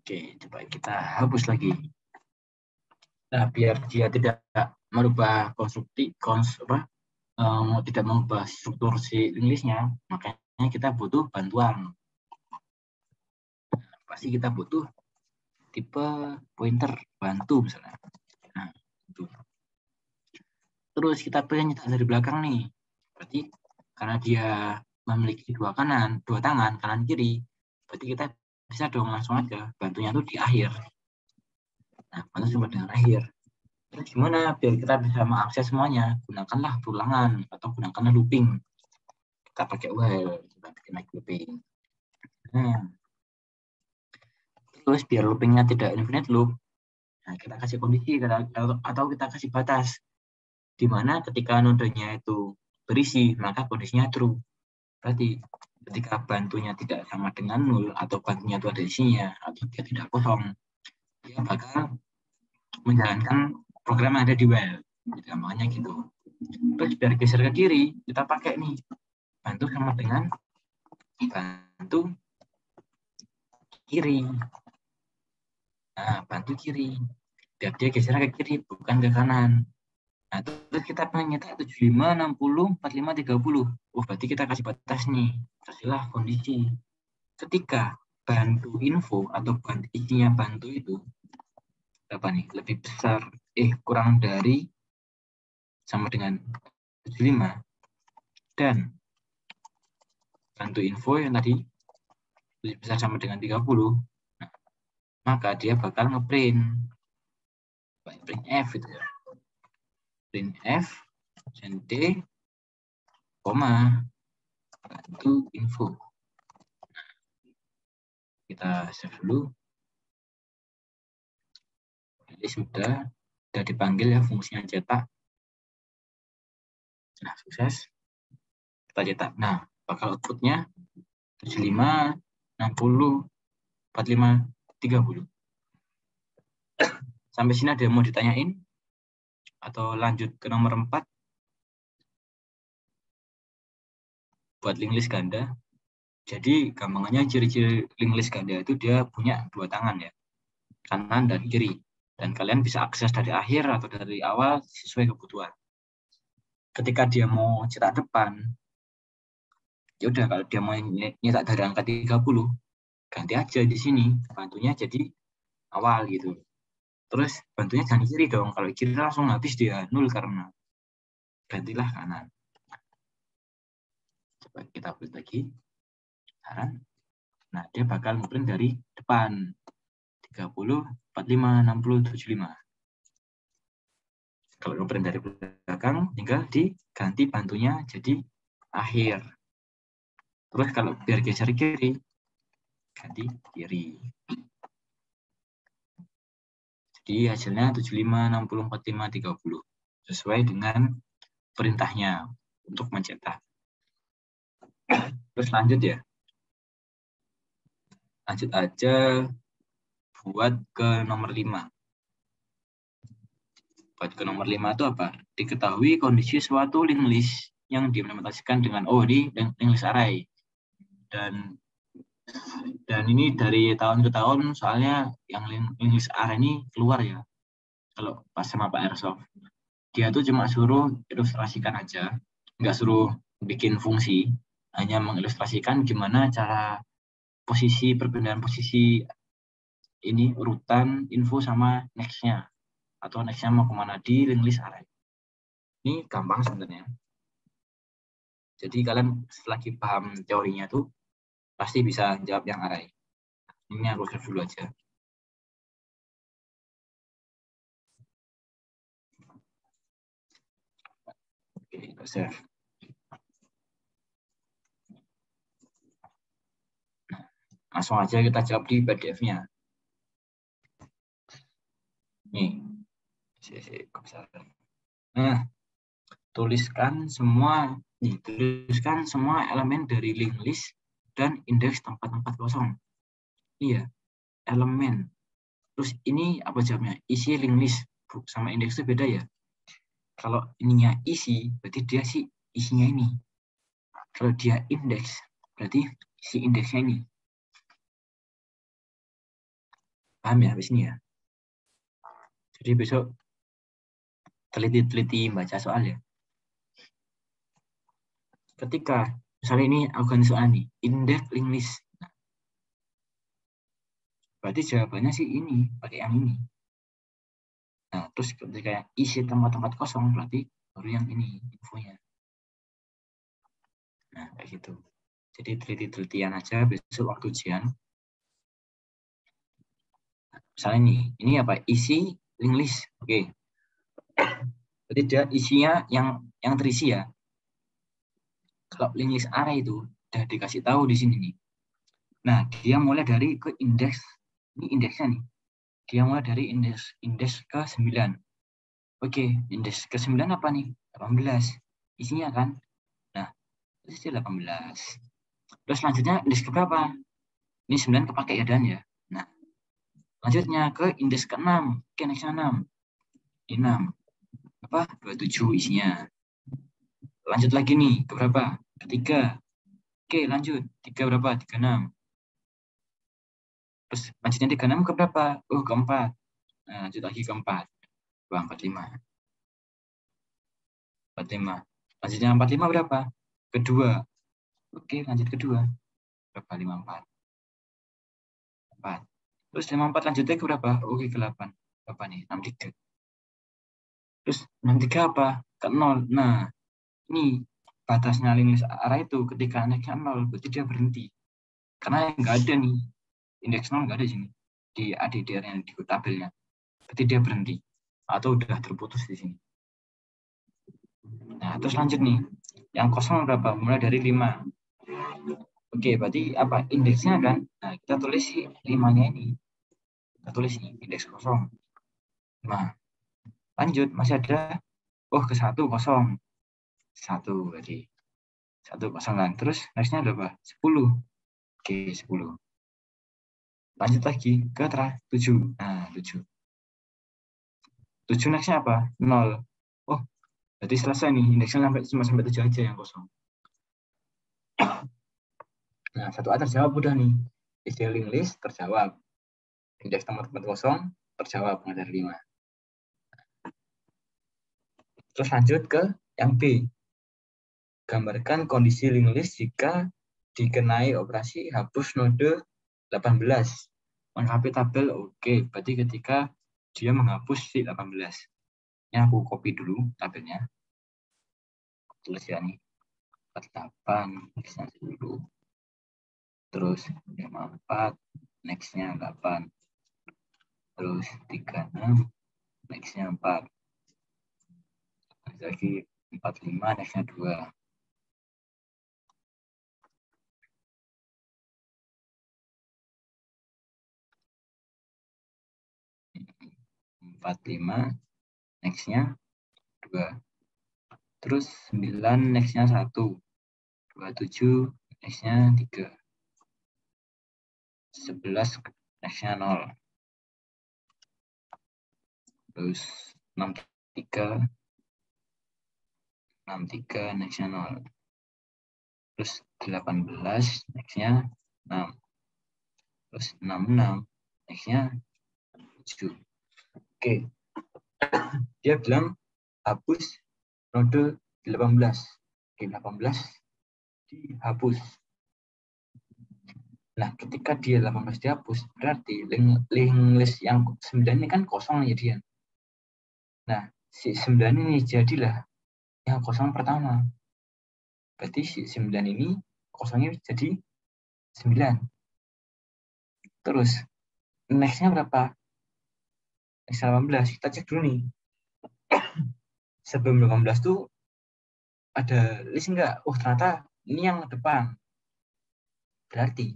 oke, coba kita hapus lagi. Nah, biar dia tidak merubah tidak mengubah struktur si listnya, makanya kita butuh bantuan. Pasti kita butuh tipe pointer bantu misalnya. Nah, itu. Terus kita pengen nyetak dari belakang nih. Berarti karena dia memiliki dua tangan, kanan kiri, berarti kita bisa dong langsung aja bantunya tuh di akhir. Nah, bantu sama dengan akhir. Terus gimana biar kita bisa mengakses semuanya? Gunakanlah perulangan atau gunakanlah looping. Kita pakai while, kita bikin looping. Nah, terus biar loopingnya tidak infinite loop, nah kita kasih kondisi atau kita kasih batas, di mana ketika nodenya itu berisi, maka kondisinya true. Berarti ketika bantunya tidak sama dengan 0, atau bantunya itu ada isinya, atau dia tidak kosong, dia bakal menjalankan program yang ada di while. Jadi, makanya gitu. Terus biar geser ke kiri, kita pakai nih bantu sama dengan bantu kiri. Nah, bantu kiri. Biar dia geser ke kiri, bukan ke kanan. Nah, terus kita pengen nyetak 75, 60, 45, 30. Oh, berarti kita kasih batas nih. Kasihlah kondisi. Ketika bantu info atau isinya bantu itu apa nih? Lebih besar, kurang dari sama dengan 75, dan bantu info yang tadi lebih besar sama dengan 30, nah, maka dia bakal ngeprint F itu ya. Print F dan D, koma, bantu info. Kita save dulu. Jadi sudah dipanggil ya fungsinya cetak. Nah, sukses. Kita cetak. Nah, bakal outputnya 75, 60, 45, 30. Sampai sini ada yang mau ditanyain? Atau lanjut ke nomor 4? Buat link list ganda. Jadi gampangannya ciri-ciri link list ganda itu dia punya dua tangan ya. Kanan dan kiri. Dan kalian bisa akses dari akhir atau dari awal sesuai kebutuhan. Ketika dia mau cetak depan, ya udah kalau dia mau nyetak dari angka 30, ganti aja di sini. Bantunya jadi awal gitu. Terus bantunya jangan kiri dong. Kalau kiri langsung habis dia 0 karena gantilah kanan. Coba kita buat lagi. Saran. Nah, dia bakal ngeprint dari depan. 30, 45, 60, 75. Kalau ngobrol dari belakang, tinggal diganti bantunya jadi akhir. Terus kalau biar geser kiri, ganti kiri. Jadi hasilnya 75, 60, 45, 30. Sesuai dengan perintahnya untuk mencetak. Terus lanjut ya. Lanjut aja buat ke nomor 5. Buat ke nomor 5 itu apa? Diketahui kondisi suatu linked list yang diimplementasikan dengan di linked list array. Dan ini dari tahun ke tahun, soalnya yang linked list array ini keluar ya. Kalau pas sama Pak Airsoft. Dia tuh cuma suruh ilustrasikan aja, nggak suruh bikin fungsi, hanya mengilustrasikan gimana cara perbedaan posisi ini urutan info sama next-nya, atau next-nya mau kemana di linked list array. Ini gampang sebenarnya. Jadi kalian selagi paham teorinya tuh pasti bisa jawab yang array. Ini aku save dulu aja. Oke, save. Langsung aja kita jawab di PDF-nya. Nih. Nah, tuliskan semua elemen dari linked list dan indeks tempat-tempat kosong. Iya, elemen. Terus ini apa jawabnya? Isi linked list sama indeks itu beda ya. Kalau ininya isi, berarti dia isinya ini. Kalau dia indeks, berarti si indeksnya ini. Paham ya, habis ini ya? Jadi besok teliti-teliti baca soal ya. Ketika, misalnya ini aku soal nih, indeks linked list. Nah, berarti jawabannya sih ini, pakai yang ini. Nah, terus ketika isi tempat-tempat kosong, berarti baru yang ini infonya. Nah, kayak gitu. Jadi teliti-telitian aja besok waktu ujian. Misalnya ini apa? Isi linked list. Oke. Jadi dia isinya yang terisi ya. Kalau linked list array itu udah dikasih tahu di sini nih. Nah, dia mulai dari ke indeks. Ini indeksnya nih. Dia mulai dari indeks ke 9. Oke, indeks ke 9 apa nih? 18. Isinya kan? Nah, isi 18. Terus selanjutnya indeks ke berapa? Ini 9 kepake ya dan ya. Nah, lanjutnya ke indeks ke-6. Oke, indeks 6. Ini 6. Apa? 27 isinya. Lanjut lagi nih, ke berapa? Ketiga. Oke, lanjut. 3 berapa? 36. Terus lanjutnya 36 ke berapa? Oh, ke-4. Nah, lanjut lagi ke-4. 45. 45. Lanjutnya 45 berapa? Kedua. Oke, lanjut kedua. Berapa? 54. 4. Terus 54 lanjutnya ke berapa? Oke, ke 8. Berapa nih? 63. Terus 63 apa? Ke 0. Nah, ini batasnya linked list array itu ketika aneknya 0, berarti dia berhenti. Karena nggak ada nih. Indeks 0 nggak ada di sini. Di ADDR yang di tabelnya. Berarti dia berhenti. Atau udah terputus di sini. Nah, terus lanjut nih. Yang kosong berapa? Mulai dari 5. Oke, berarti apa? Indeksnya kan? Nah, kita tulis 5-nya ini. Kita tulis ini, indeks kosong. Nah, lanjut. Masih ada. Oh, ke 1 kosong. 1 berarti. 1 kosong kan. Terus nextnya berapa? 10. Oke, 10. Lanjut lagi ke 7. Nah, 7. 7 nextnya apa? 0. Oh, berarti selesai nih. Indeksnya cuma sampai 7 aja yang kosong. Nah, 1A terjawab udah nih. Isi linked list terjawab. Indeks tempat-tempat kosong terjawab dari 5. Terus lanjut ke yang B. Gambarkan kondisi linked list jika dikenai operasi hapus node 18. Melengkapi tabel, oke. Berarti ketika dia menghapus si 18. Ini aku copy dulu tabelnya. Tulis ya nih. 48, nextnya 10. Terus 54, nextnya 8. terus 36, nextnya 4. Lagi 45, nextnya 2. 45, nextnya 2. Terus 9, nextnya 1. 27, nextnya 3. 11, nextnya 0. Terus 63, 63, nextnya 0. Terus 18, nextnya 6. Terus 66, nextnya 7. Oke, dia bilang hapus node 18. Oke, 18 dihapus. Nah, ketika dia 18 dihapus, berarti link list yang 9 ini kan kosong ya dia. Nah, si 9 ini jadilah yang kosong pertama. Berarti si 9 ini kosongnya jadi 9. Terus, next-nya berapa? Next 18. Kita cek dulu nih. Sebelum 18 tuh ada list enggak? Oh, ternyata ini yang depan. Berarti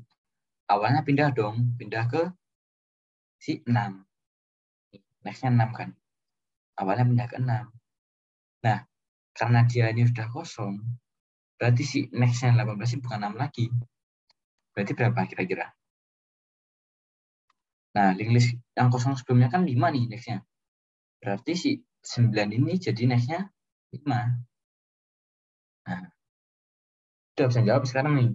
awalnya pindah dong. Pindah ke si 6. Next-nya 6 kan. Awalnya pindah ke 6. Nah, karena dia ini sudah kosong, berarti si next-nya 18 ini bukan 6 lagi. Berarti berapa kira-kira? Nah, link list yang kosong sebelumnya kan 5 nih next-nya. Berarti si 9 ini jadi next-nya 5. Nah, udah bisa jawab sekarang nih.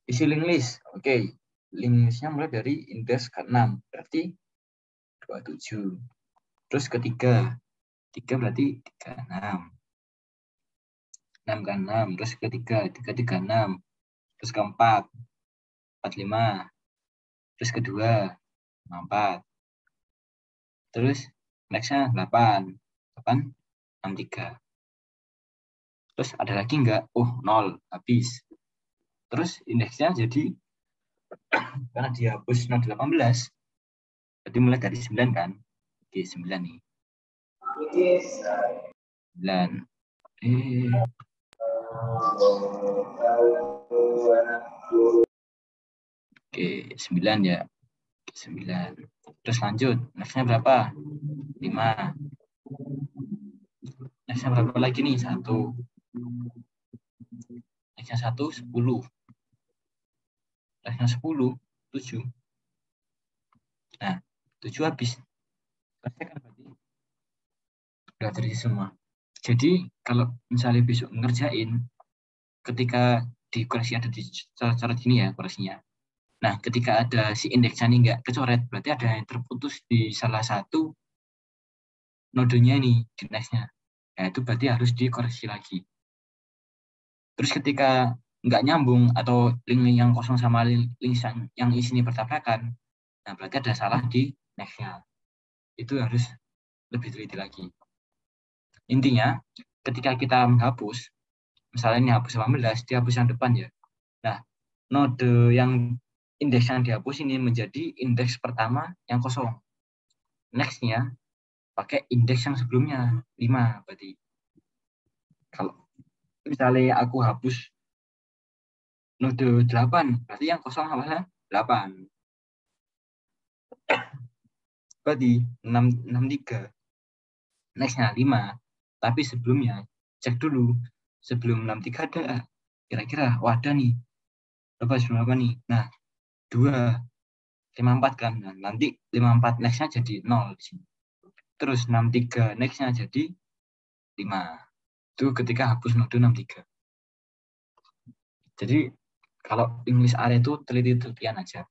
Isi link list. Oke, link list-nya mulai dari index ke-6. Berarti 27. Terus ketiga. 3 berarti 36. 6 kan 6. Terus ketiga. 3, 36. Terus keempat. 45. Terus kedua. 4. Terus next-nya 8. 8, 63. Terus ada lagi enggak? Oh, 0. Habis. Terus indeksnya jadi, karena dihapus 18, berarti mulai dari 9 kan? Oke, 9 nih. 9. Oke, 9 ya. 9. Terus lanjut. Next-nya berapa? 5. Next-nya berapa lagi nih? 1. Next-nya 1, 10. Next-nya 10, 7. Nah, 7 habis. Selesai kan berarti? Udah terisi semua. Jadi, kalau misalnya besok ngerjain, ketika di koreksi ada di cara gini ya koreksinya. Nah, ketika ada si indeksnya ini nggak kecoret, berarti ada yang terputus di salah satu nodenya ini, di next-nya. Nah, itu berarti harus dikoreksi lagi. Terus ketika nggak nyambung atau link yang kosong sama link yang isinya bertabrakan, nah berarti ada salah di next-nya. Itu harus lebih teliti lagi. Intinya, ketika kita menghapus, misalnya ini hapus 18, dihapus yang depan ya. Nah, node yang indeks yang dihapus ini menjadi indeks pertama yang kosong. Next-nya pakai indeks yang sebelumnya 5 berarti. Kalau misalnya aku hapus node 8, berarti yang kosong awalnya 8. Berarti 63. Next-nya 5. Tapi sebelumnya cek dulu sebelum 63 ada kira-kira ada nih. Berapa sebelum apa nih? Nah, 2 54 kan. Nah, nanti 54 next-nya jadi 0 di sini. Terus 63 next-nya jadi 5. Itu ketika hapus node 63. Jadi kalau English area itu teliti-telitian aja.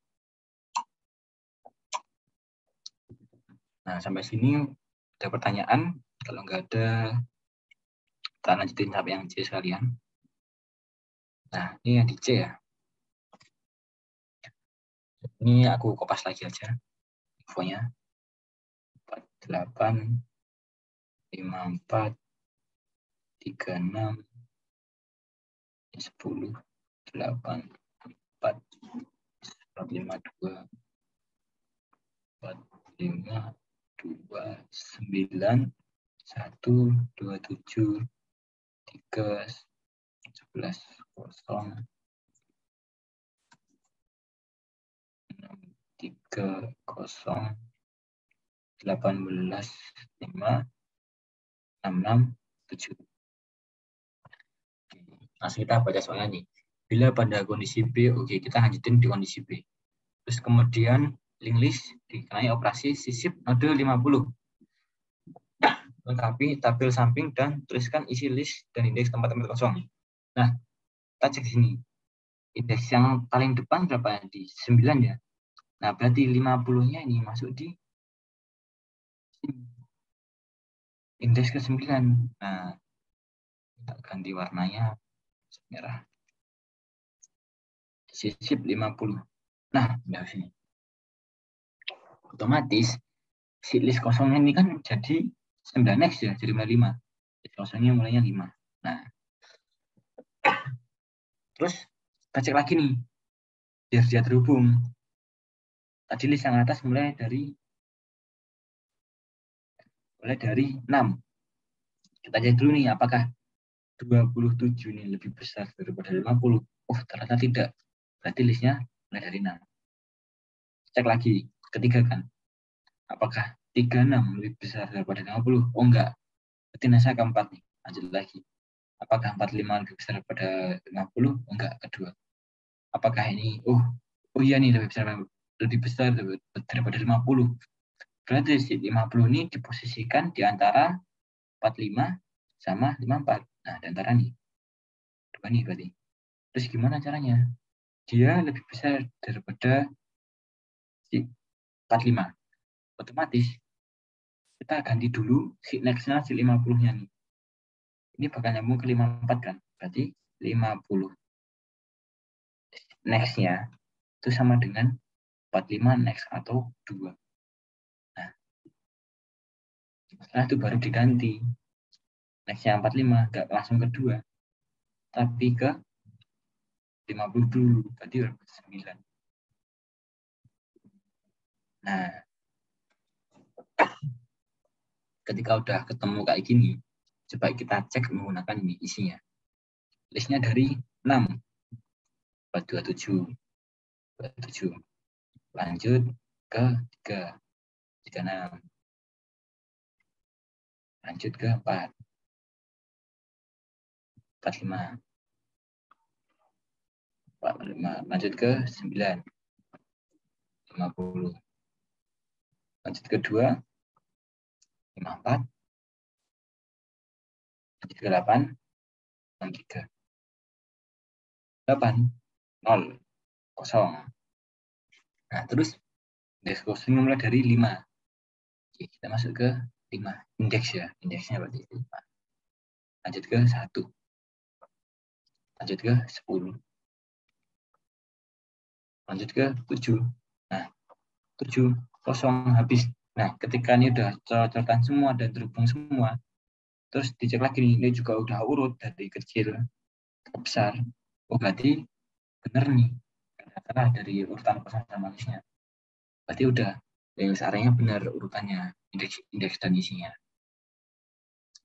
Nah, sampai sini ada pertanyaan. Kalau nggak ada, kita lanjutin sampai yang C sekalian. Nah, ini yang di C ya. Ini aku kopas lagi aja infonya. 48, 54, 36, 10, 8, 4, 52, 45, 5, 2, 9, 1, 2, 7, 3, 11, 0, 6, 3, 0, 18, 5, 6, 7. Langsung kita baca soalnya nih. Bila pada kondisi B, oke, kita lanjutin di kondisi B. Terus kemudian link list dikenai operasi sisip node 50. Lengkapi tabel samping dan tuliskan isi list dan indeks tempat-tempat kosong. Nah, kita cek sini. Indeks yang paling depan berapa? Di 9 ya. Nah, berarti 50-nya ini masuk di indeks ke-9. Nah, kita ganti warnanya merah. Sisip 50. Nah, udah sini. Otomatis si list kosongnya ini kan jadi 9x ya, jadi mulai 5. List kosongnya mulainya 5. Nah, terus kita cek lagi nih, biar dia terhubung. Tadi list yang atas mulai dari 6. Kita cek dulu nih, apakah 27 ini lebih besar daripada 50? Oh, ternyata tidak. Berarti listnya mulai dari 6. Cek lagi, ketiga kan. Apakah 36 lebih besar daripada 50? Oh, enggak. Berarti nasa keempat nih. Lanjut lagi. Apakah 45 lebih besar daripada 50? Oh, enggak. Kedua. Apakah ini, oh iya nih lebih besar daripada 50. Berarti 50 ini diposisikan di antara 45 sama 54. Nah, di antara nih. Dua nih berarti. Terus gimana caranya? Dia lebih besar daripada 45. Otomatis kita ganti dulu si next-nya si 50-nya nih. Ini bakal nyambung ke 54 kan? Berarti 50 next-nya itu sama dengan 45 next atau 2. Nah, setelah itu baru diganti. Next-nya 45, nggak langsung ke 2, tapi ke 50 dulu, berarti 9. Nah, ketika udah ketemu kayak gini, coba kita cek menggunakan ini isinya. Listnya dari 6, 27. Lanjut ke 3, 36. Lanjut ke 4, 45. Lanjut ke 9, 50. Lanjut ke 2, 54. Lanjut ke 8, 63. 8, 0, 0. Nah, terus indeks kosongnya mulai dari 5. Oke, kita masuk ke 5. Indeks ya. Indeksnya berarti 5. Lanjut ke 1. Lanjut ke 10. Lanjut ke 7. Nah, 7, kosong habis. Nah, ketika ini udah cocokan semua dan terhubung semua, terus dicek lagi nih, ini juga udah urut dari kecil ke besar. Oh, berarti bener nih. Salah dari urutan kosong sama listnya. Berarti udah arahnya benar urutannya, indeks dan isinya.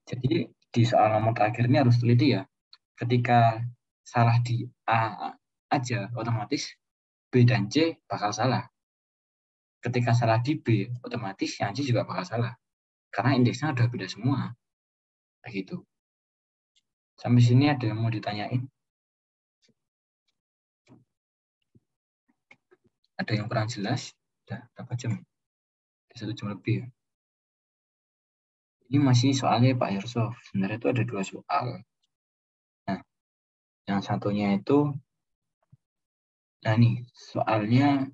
Jadi di soal nomor terakhir ini harus teliti ya. Ketika salah di A aja, otomatis B dan C bakal salah. Ketika salah di B, otomatis yang C juga bakal salah. Karena indeksnya udah beda semua. Begitu. Sampai sini ada yang mau ditanyain? Ada yang kurang jelas? Udah berapa jam? 1 jam lebih ya. Ini masih soalnya Pak Airsoft. Sebenarnya itu ada 2 soal. Nah, yang satunya itu, nah nih, soalnya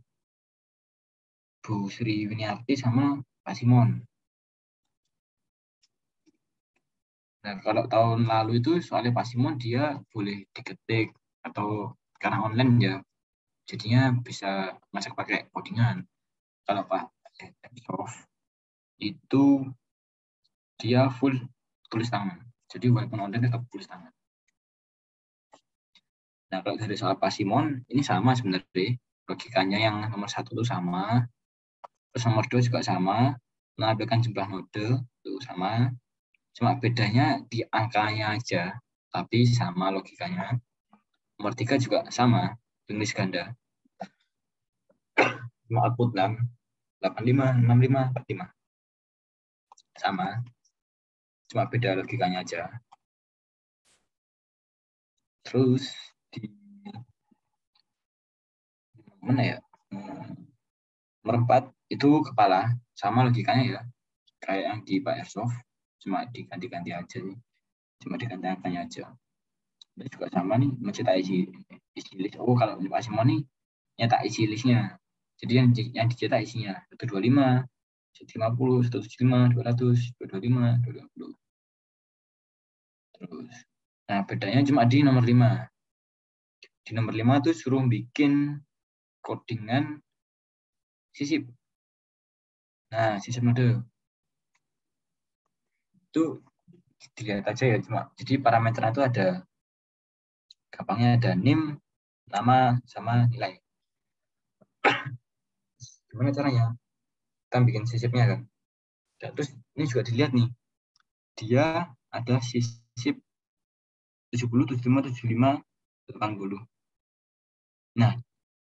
Bu Sri Winiarti sama Pak Simon. Nah, kalau tahun lalu itu soalnya Pak Simon dia boleh diketik atau karena online ya, jadinya bisa masak pakai codingan. Kalau Pak Airsoft itu dia full tulis tangan. Jadi walaupun online tetap tulis tangan. Nah, kalau dari soal Pak Simon, ini sama sebenarnya. Logikanya yang nomor 1 itu sama. Terus nomor 2 juga sama, menampilkan jumlah node itu sama, cuma bedanya di angkanya aja, tapi sama logikanya. Nomor 3 juga sama, tulis ganda. Cuma output 6, 85, 65, 45. Sama, cuma beda logikanya aja. Terus di mana ya? Nomor 4 itu kepala, sama logikanya ya, kayak yang di Pak Airsoft, cuma diganti-ganti aja nih, cuma diganti angkanya aja. Ini juga sama nih, mencetak isi list. Oh, kalau Pak Simon nih nyetak isi listnya. Jadi yang dicetak isinya 125, 150, 175, 200, 225, 220. Terus, nah bedanya cuma di nomor 5. Di nomor 5 tuh suruh bikin codingan sisip. Nah, sisip node itu dilihat aja ya, cuma jadi parameternya itu ada, gampangnya ada nim, nama, sama nilai. Gimana caranya? Kita bikin sisipnya kan. Dan terus ini juga dilihat nih, dia ada sisip 70, 75, 75, 80. Nah,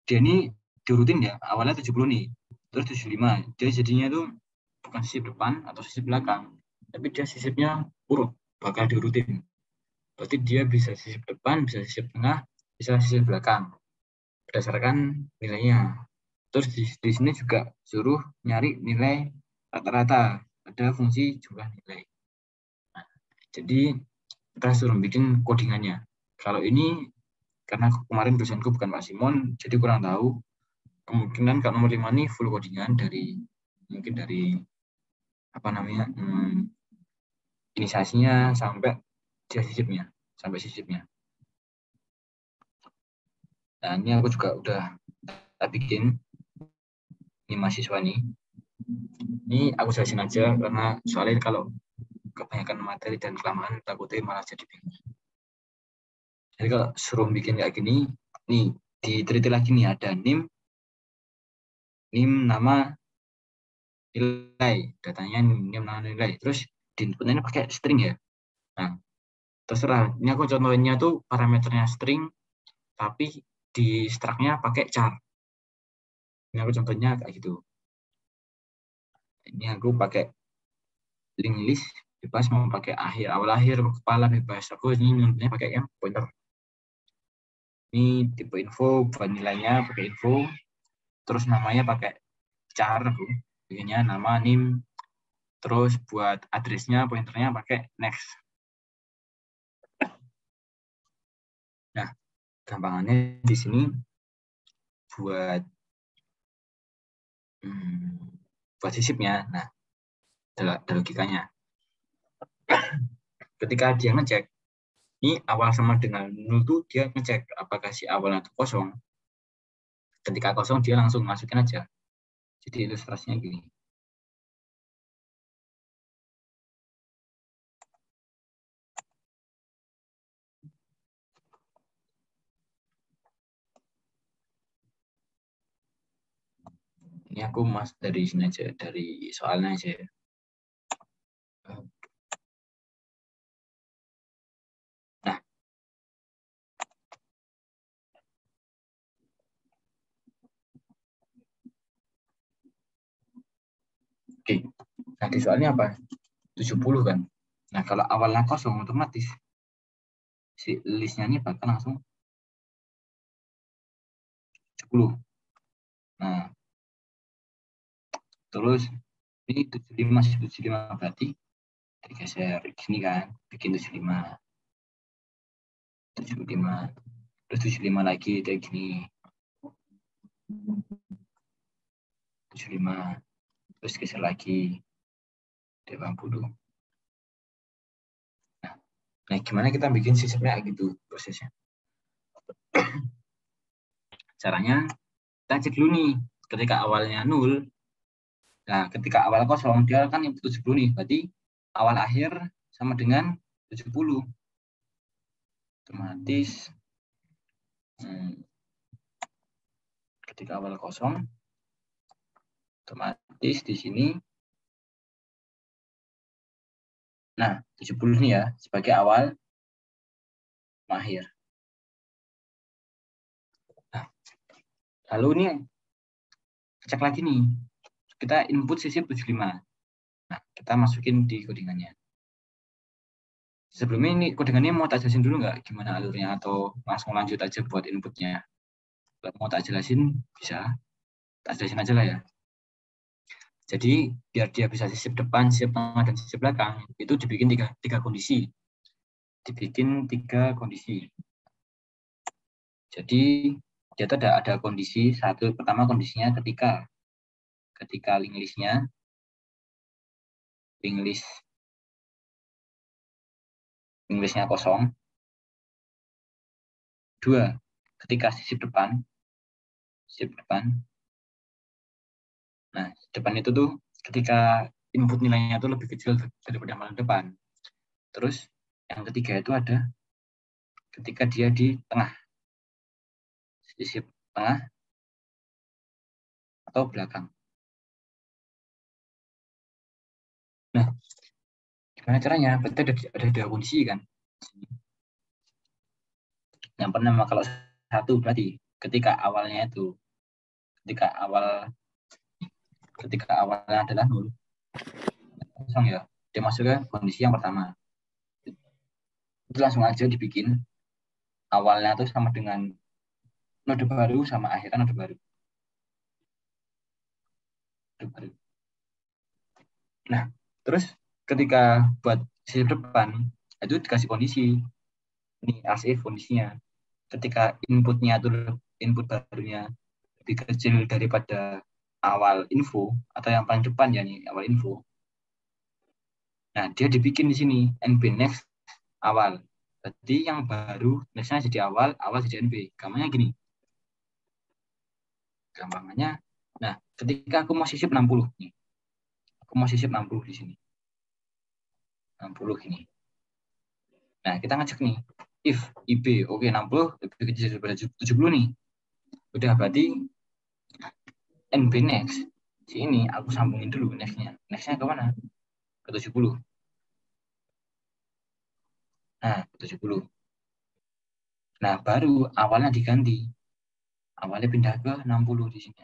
dia ini diurutin ya, awalnya 70 nih, terus 75. Dia jadinya tuh bukan sisip depan atau sisip belakang, tapi dia sisipnya urut, bakal diurutin. Berarti dia bisa sisip depan, bisa sisip tengah, bisa sisip belakang, berdasarkan nilainya. Terus di sini juga suruh nyari nilai rata-rata, ada fungsi jumlah nilai. Nah, jadi kita suruh bikin codingannya. Kalau ini karena kemarin dosenku bukan Pak Simon, jadi kurang tahu. Kemungkinan kalau nomor 5 ini full codingan dari mungkin dari apa namanya inisiasinya sampai dia sisipnya, sampai sisipnya. Nah, ini aku juga udah bikin ini mahasiswa nih. Ini aku jelasin aja karena soalnya kalau kebanyakan materi dan kelamaan takutnya malah jadi bingung. Jadi kalau suruh bikin kayak gini, nih diteliti lagi nih, ada nim, nama, nilai, datanya nim, nama, nilai. Terus di inputnya ini pakai string ya. Nah, terserah. Ini aku contohnya tuh parameternya string, tapi di struct-nya pakai char. Ini aku contohnya kayak gitu. Ini aku pakai link list, bebas mau pakai akhir, awal akhir, kepala bebas. Aku ini nyuntnya pakai yang pointer. Ini tipe info, buat nilainya pakai info, terus namanya pakai char, aku bikinnya nama, nim, terus buat addressnya, pointernya pakai next. Nah, gampangannya di sini buat sisipnya. Nah, ada logikanya. Ketika dia ngecek, ini awal sama dengan 0 tuh dia ngecek apakah si awalnya itu kosong. Ketika kosong dia langsung masukin aja. Jadi ilustrasinya gini. Ini aku mas dari sini aja, dari soalnya aja. Nah, oke. Nah, di soalnya apa? 70 kan. Nah, kalau awalnya kosong otomatis si listnya ini bakal langsung 70. Nah, terus ini 75 berarti digeser gini kan, bikin 75. 75. Terus 75 lagi kayak gini. 75. Terus geser lagi 80. Nah, gimana kita bikin sisipnya gitu prosesnya? Caranya kita cek dulu nih, ketika awalnya 0, nah ketika awal kosong dia kan yang 70 nih, berarti awal akhir sama dengan 70. Otomatis ketika awal kosong otomatis otomatis di sini. Nah, 70 nih ya, sebagai awal sama akhir. Nah, lalu ini cek lagi nih. Kita input sisip 75. Nah, kita masukin di codingannya. Sebelumnya ini codingannya mau tak jelasin dulu nggak gimana alurnya, atau langsung lanjut aja buat inputnya? Kalau mau tak jelasin, bisa. Tak jelasin aja lah ya. Jadi, biar dia bisa sisip depan, sisip tengah, dan sisip belakang, itu dibikin tiga kondisi. Dibikin 3 kondisi. Jadi, dia ada kondisi satu. Pertama kondisinya ketika link listnya kosong. 2, ketika sisip depan. Nah, depan itu tuh ketika input nilainya itu lebih kecil daripada malah depan. Terus yang ketiga itu ada ketika dia di tengah, sisip tengah atau belakang. Nah, gimana caranya? Berarti ada 2 kondisi kan? Yang pertama kalau satu berarti ketika awalnya adalah 0, kosong ya, dia masuk ke kondisi yang pertama. Itu langsung aja dibikin awalnya tuh sama dengan node baru sama akhirnya node baru. Nah, terus ketika buat sisip depan itu dikasih kondisi. Ini as if kondisinya. Ketika input barunya lebih kecil daripada awal info atau yang paling depan ya nih awal info. Nah, dia dibikin di sini NB next awal. Berarti yang baru nextnya jadi awal jadi NB. Gampangnya gini. Nah, ketika aku mau sisip 60 nih. Aku mau sisip 60 di sini. 60 ini. Nah, kita ngecek nih. If IB, oke 60 lebih kecil daripada 70 nih. Udah berarti NB next. Si ini aku sambungin dulu nextnya. Nextnya ke mana? Ke 70. Nah, ke 70. Nah, baru awalnya diganti. Awalnya pindah ke 60 di sini.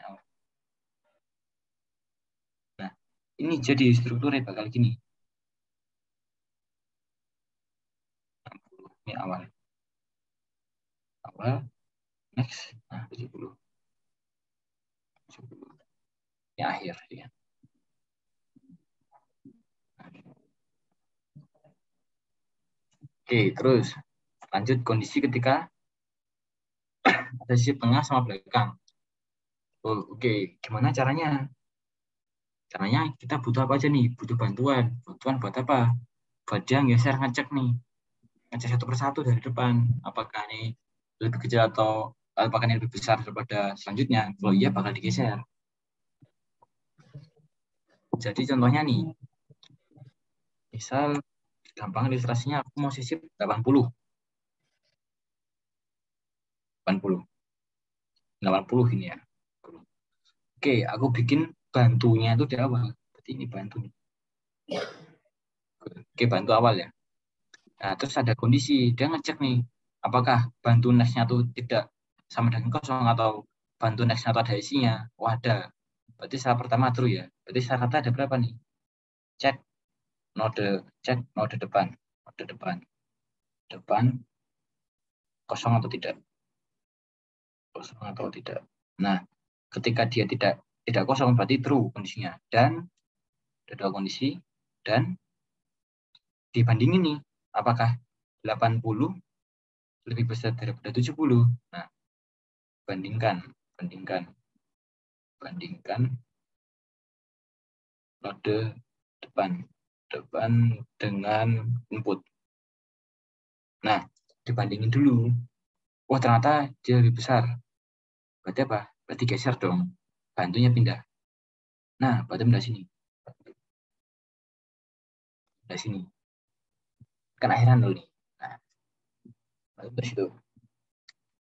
Nah, ini jadi strukturnya bakal gini. 60. Ini awal. Next. Nah, 70. Ini akhir. Ya. Oke, terus lanjut kondisi ketika ada sisi tengah sama belakang. Oke. Gimana caranya? Caranya kita butuh apa aja nih? Butuh bantuan. Bantuan buat apa? Buat dia geser ngecek nih. Ngecek satu persatu dari depan. Apakah ini lebih kecil atau apakah ini lebih besar daripada selanjutnya? Kalau iya bakal digeser. Jadi contohnya nih. Misal gampang ilustrasinya aku mau sisip 80 ini ya. Oke, aku bikin bantunya itu di awal. Berarti ini bantu nih. Oke, bantu awal ya. Nah, terus ada kondisi, dia ngecek nih, apakah bantu nextnya itu tidak sama dengan kosong atau bantu nextnya itu ada isinya. Wah, ada. Berarti syarat pertama true ya. Berarti syaratnya ada berapa nih? Cek node depan. Depan kosong atau tidak. Nah, ketika dia tidak kosong berarti true kondisinya. Dan ada 2 kondisi dan dibandingin nih apakah 80 lebih besar daripada 70. Nah, bandingkan node depan dengan input. Nah, dibandingin dulu. Wah, ternyata dia lebih besar. Berarti apa? Berarti geser dong. Bantunya pindah. Nah, berarti pindah sini. Kan akhirnya 0 nih. Nah, dari situ.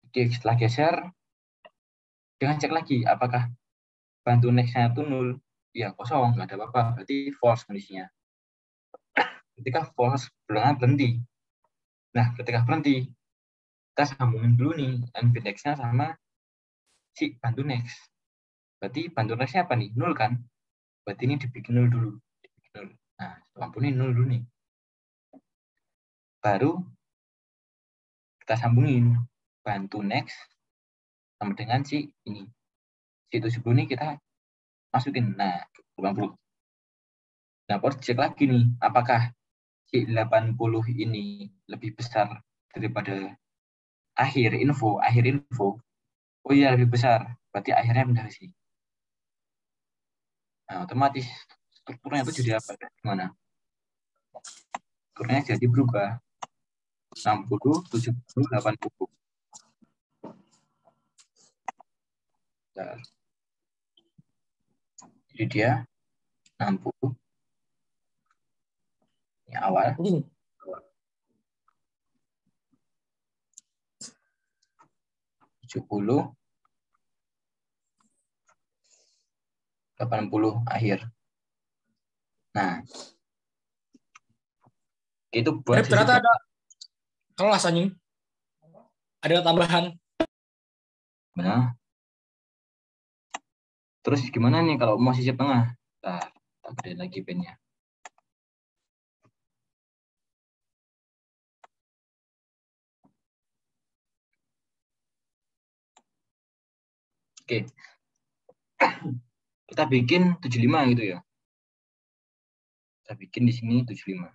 Oke, setelah geser, jangan cek lagi apakah bantu next-nya itu 0. ya kosong, nggak ada apa-apa, berarti false kondisinya. Ketika false, berhenti. Nah, ketika berhenti, kita sambungin dulu nih nbindex-nya sama si bantu next. Berarti bantu next-nya apa nih? 0 kan? Berarti ini dibikin 0 dulu. Dibikin 0. Nah, lampunya 0 dulu nih. Baru kita sambungin bantu next sama dengan si ini. Si 70 ini kita masukin. Nah, 80. Nah, harus cek lagi nih, apakah si 80 ini lebih besar daripada akhir info. Oh iya, lebih besar. Berarti akhirnya pindah ke sini. Nah, otomatis strukturnya itu jadi apa? Gimana? Strukturnya jadi berubah. 60, 70, 80. Bentar. Jadi dia 60. Ini awal. Ini 70, 80 akhir. Nah, itu buat ternyata ada kelas anjing. Ada tambahan. Nah, terus gimana nih kalau mau sisip tengah? Nah, kita gedein lagi pinnya. Oke. Kita bikin 75 gitu ya. Kita bikin di sini 75.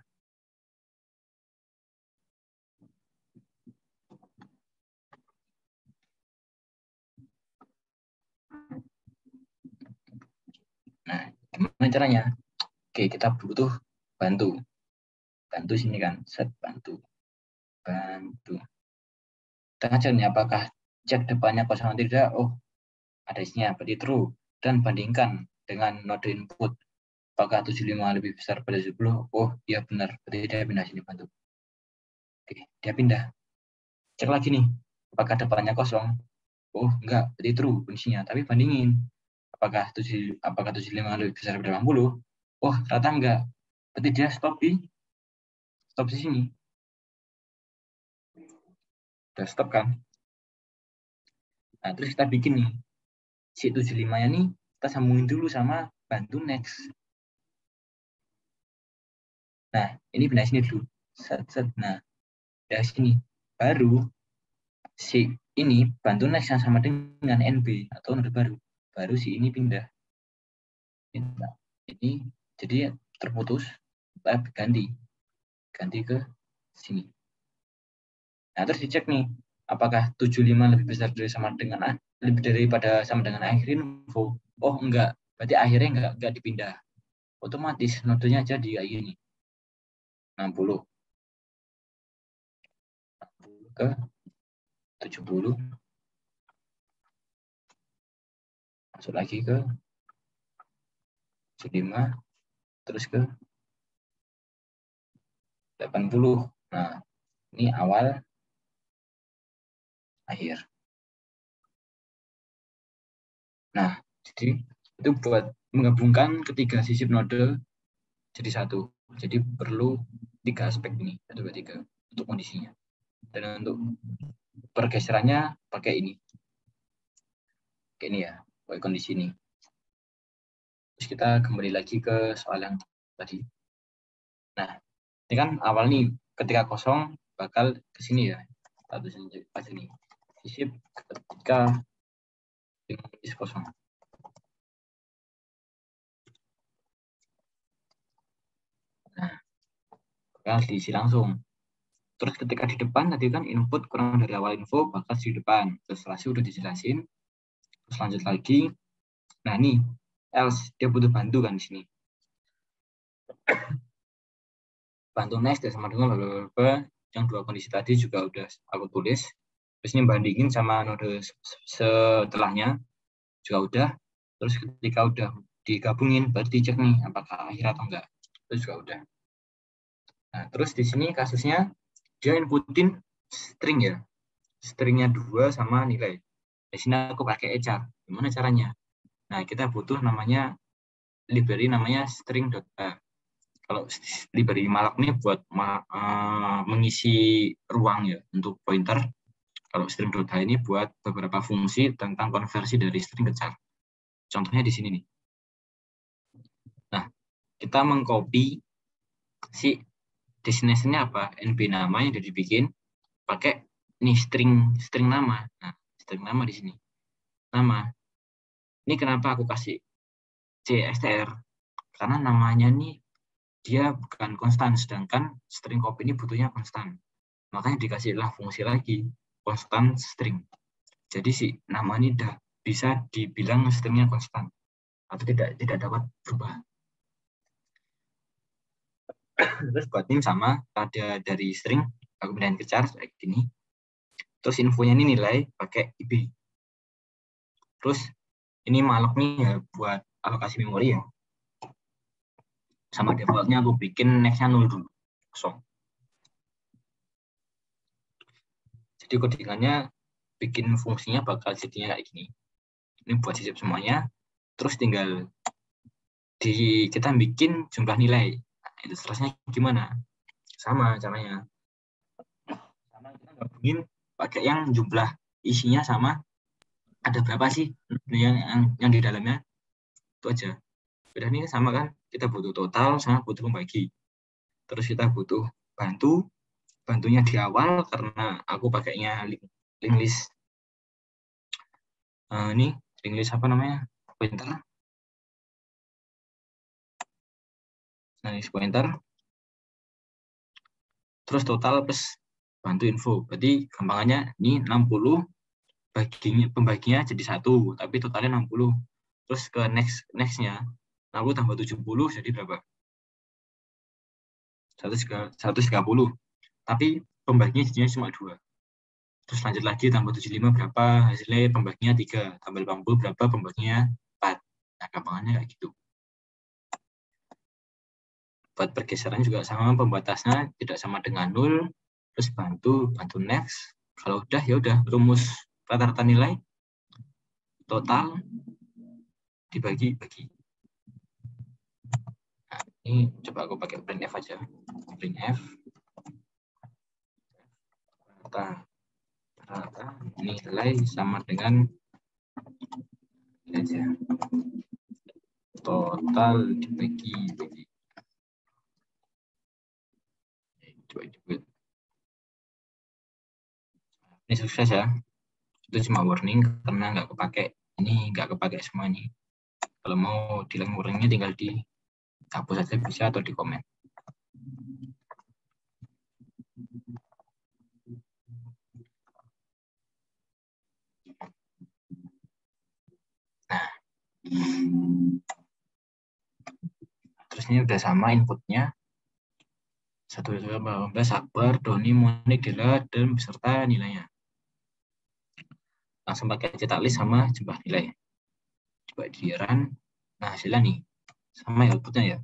Nah, gimana caranya? Oke, kita butuh bantu. Bantu sini kan, set bantu. Bantu. Kita aja nih apakah cek depannya kosong atau tidak. Oh, ada isinya, berarti true. Dan bandingkan dengan node input. Apakah 75 lebih besar pada 10? Oh, iya benar. Berarti dia pindah sini bantu. Oke, dia pindah. Cek lagi nih, apakah depannya kosong? Oh, enggak, berarti true fungsinya. Tapi bandingin, apakah 75 lebih besar dari 80? Oh, ternyata enggak. Berarti dia stop di sini. Udah stop kan? Nah, terus kita bikin nih. Si 75-nya nih, kita sambungin dulu sama bantu next. Nah, ini pindah sini dulu. Set. Nah, dari sini. Baru si ini bantu next yang sama dengan NB atau node baru. Baru si ini pindah. Ini jadi terputus, kita ganti ke sini. Nah, terus dicek nih, apakah 75 lebih besar dari lebih daripada sama dengan akhir info? Oh, enggak. Berarti akhirnya enggak dipindah. Otomatis nodenya aja di kayak gini. 60 ke 70. Masuk lagi ke 75, terus ke 80. Nah, ini awal, akhir. Nah, jadi itu buat menggabungkan ketiga sisip node jadi satu. Jadi perlu 3 aspek ini, 1, 2, 3 untuk kondisinya. Dan untuk pergeserannya pakai ini. Kayak ini ya, pakai kondisi ini. Terus kita kembali lagi ke soal yang tadi. Nah, ini kan awal nih, ketika kosong bakal ke sini ya. Kita tulisin pas ini. Sisip ketika kondisi kosong. Nah, bakal diisi langsung. Terus ketika di depan tadi kan input kurang dari awal info bakal di depan. Terus hasil udah dijelasin. Terus lanjut lagi. Nah, ini else dia butuh bantu kan di sini. Bantu next dan sama dengan yang 2 kondisi tadi juga udah aku tulis. Terus ini bandingin sama node setelahnya juga udah. Terus ketika udah digabungin baru dicek nih apakah akhir atau enggak. Itu juga udah. Nah, terus di sini kasusnya dia inputin string ya. Stringnya 2 sama nilai. Di sini aku pakai ecar. Gimana caranya? Nah, kita butuh namanya library namanya string.h. Kalau library malloc ini buat mengisi ruang ya untuk pointer. Kalau string.h ini buat beberapa fungsi tentang konversi dari string ke char. Contohnya di sini nih. Nah, kita mengcopy si destination-nya apa? NB nama yang sudah dibikin pakai nih string nama. Nah, string nama di sini. Nama. Ini kenapa aku kasih CSTR? Karena namanya nih dia bukan konstan, sedangkan string copy ini butuhnya konstan. Makanya dikasihlah fungsi lagi, konstan string. Jadi si nama ini udah bisa dibilang stringnya konstan atau tidak dapat berubah. Terus buat nim sama ada dari string aku pindahin ke char kayak gini. Terus infonya ini nilai pakai ib. Terus ini malloc nih ya buat alokasi memori ya. Sama defaultnya aku bikin next-nya 0 dulu, kosong. Jadi codingannya bikin fungsinya bakal jadinya kayak gini. Ini buat sisip semuanya. Terus tinggal kita bikin jumlah nilai. Nah, itu seterusnya gimana? Sama caranya. Sama kita gabungin pakai yang jumlah isinya sama. Ada berapa sih yang di dalamnya? Itu aja. Beda ini sama kan? Kita butuh total sama butuh pembagi. Terus kita butuh bantunya di awal karena aku pakainya link list. Ini link list apa namanya? Pointer. Nah, ini pointer. Terus total plus bantu info. Berarti gampangannya ini 60 pembaginya jadi 1, tapi totalnya 60. Terus ke next-nya 60 tambah 70 jadi berapa? 130. Tapi pembaginya jadinya cuma 2. Terus lanjut lagi tambah 75 berapa? Hasilnya pembaginya 3. Tambah 80 berapa? Pembaginya 4. Nah, gampangannya kayak gitu. Buat pergeseran juga sama, pembatasnya tidak sama dengan 0. Terus bantu next. Kalau udah ya udah rumus rata-rata nilai total dibagi-bagi. Nah, ini coba aku pakai printf aja. Printf rata nilai sama dengan aja total dibagi-bagi. Coba. Ini sukses ya. Itu cuma warning karena nggak kepake. Ini nggak kepake semua ini. Kalau mau dihilang warningnya tinggal dihapus saja bisa atau di komen. Nah, terus ini udah sama inputnya. 1-18 Akbar, Doni, Monik, Dela, dan beserta nilainya. Langsung pakai cetak list sama jumlah nilai. Coba di run. Nah, hasilnya nih. Sama ya outputnya ya.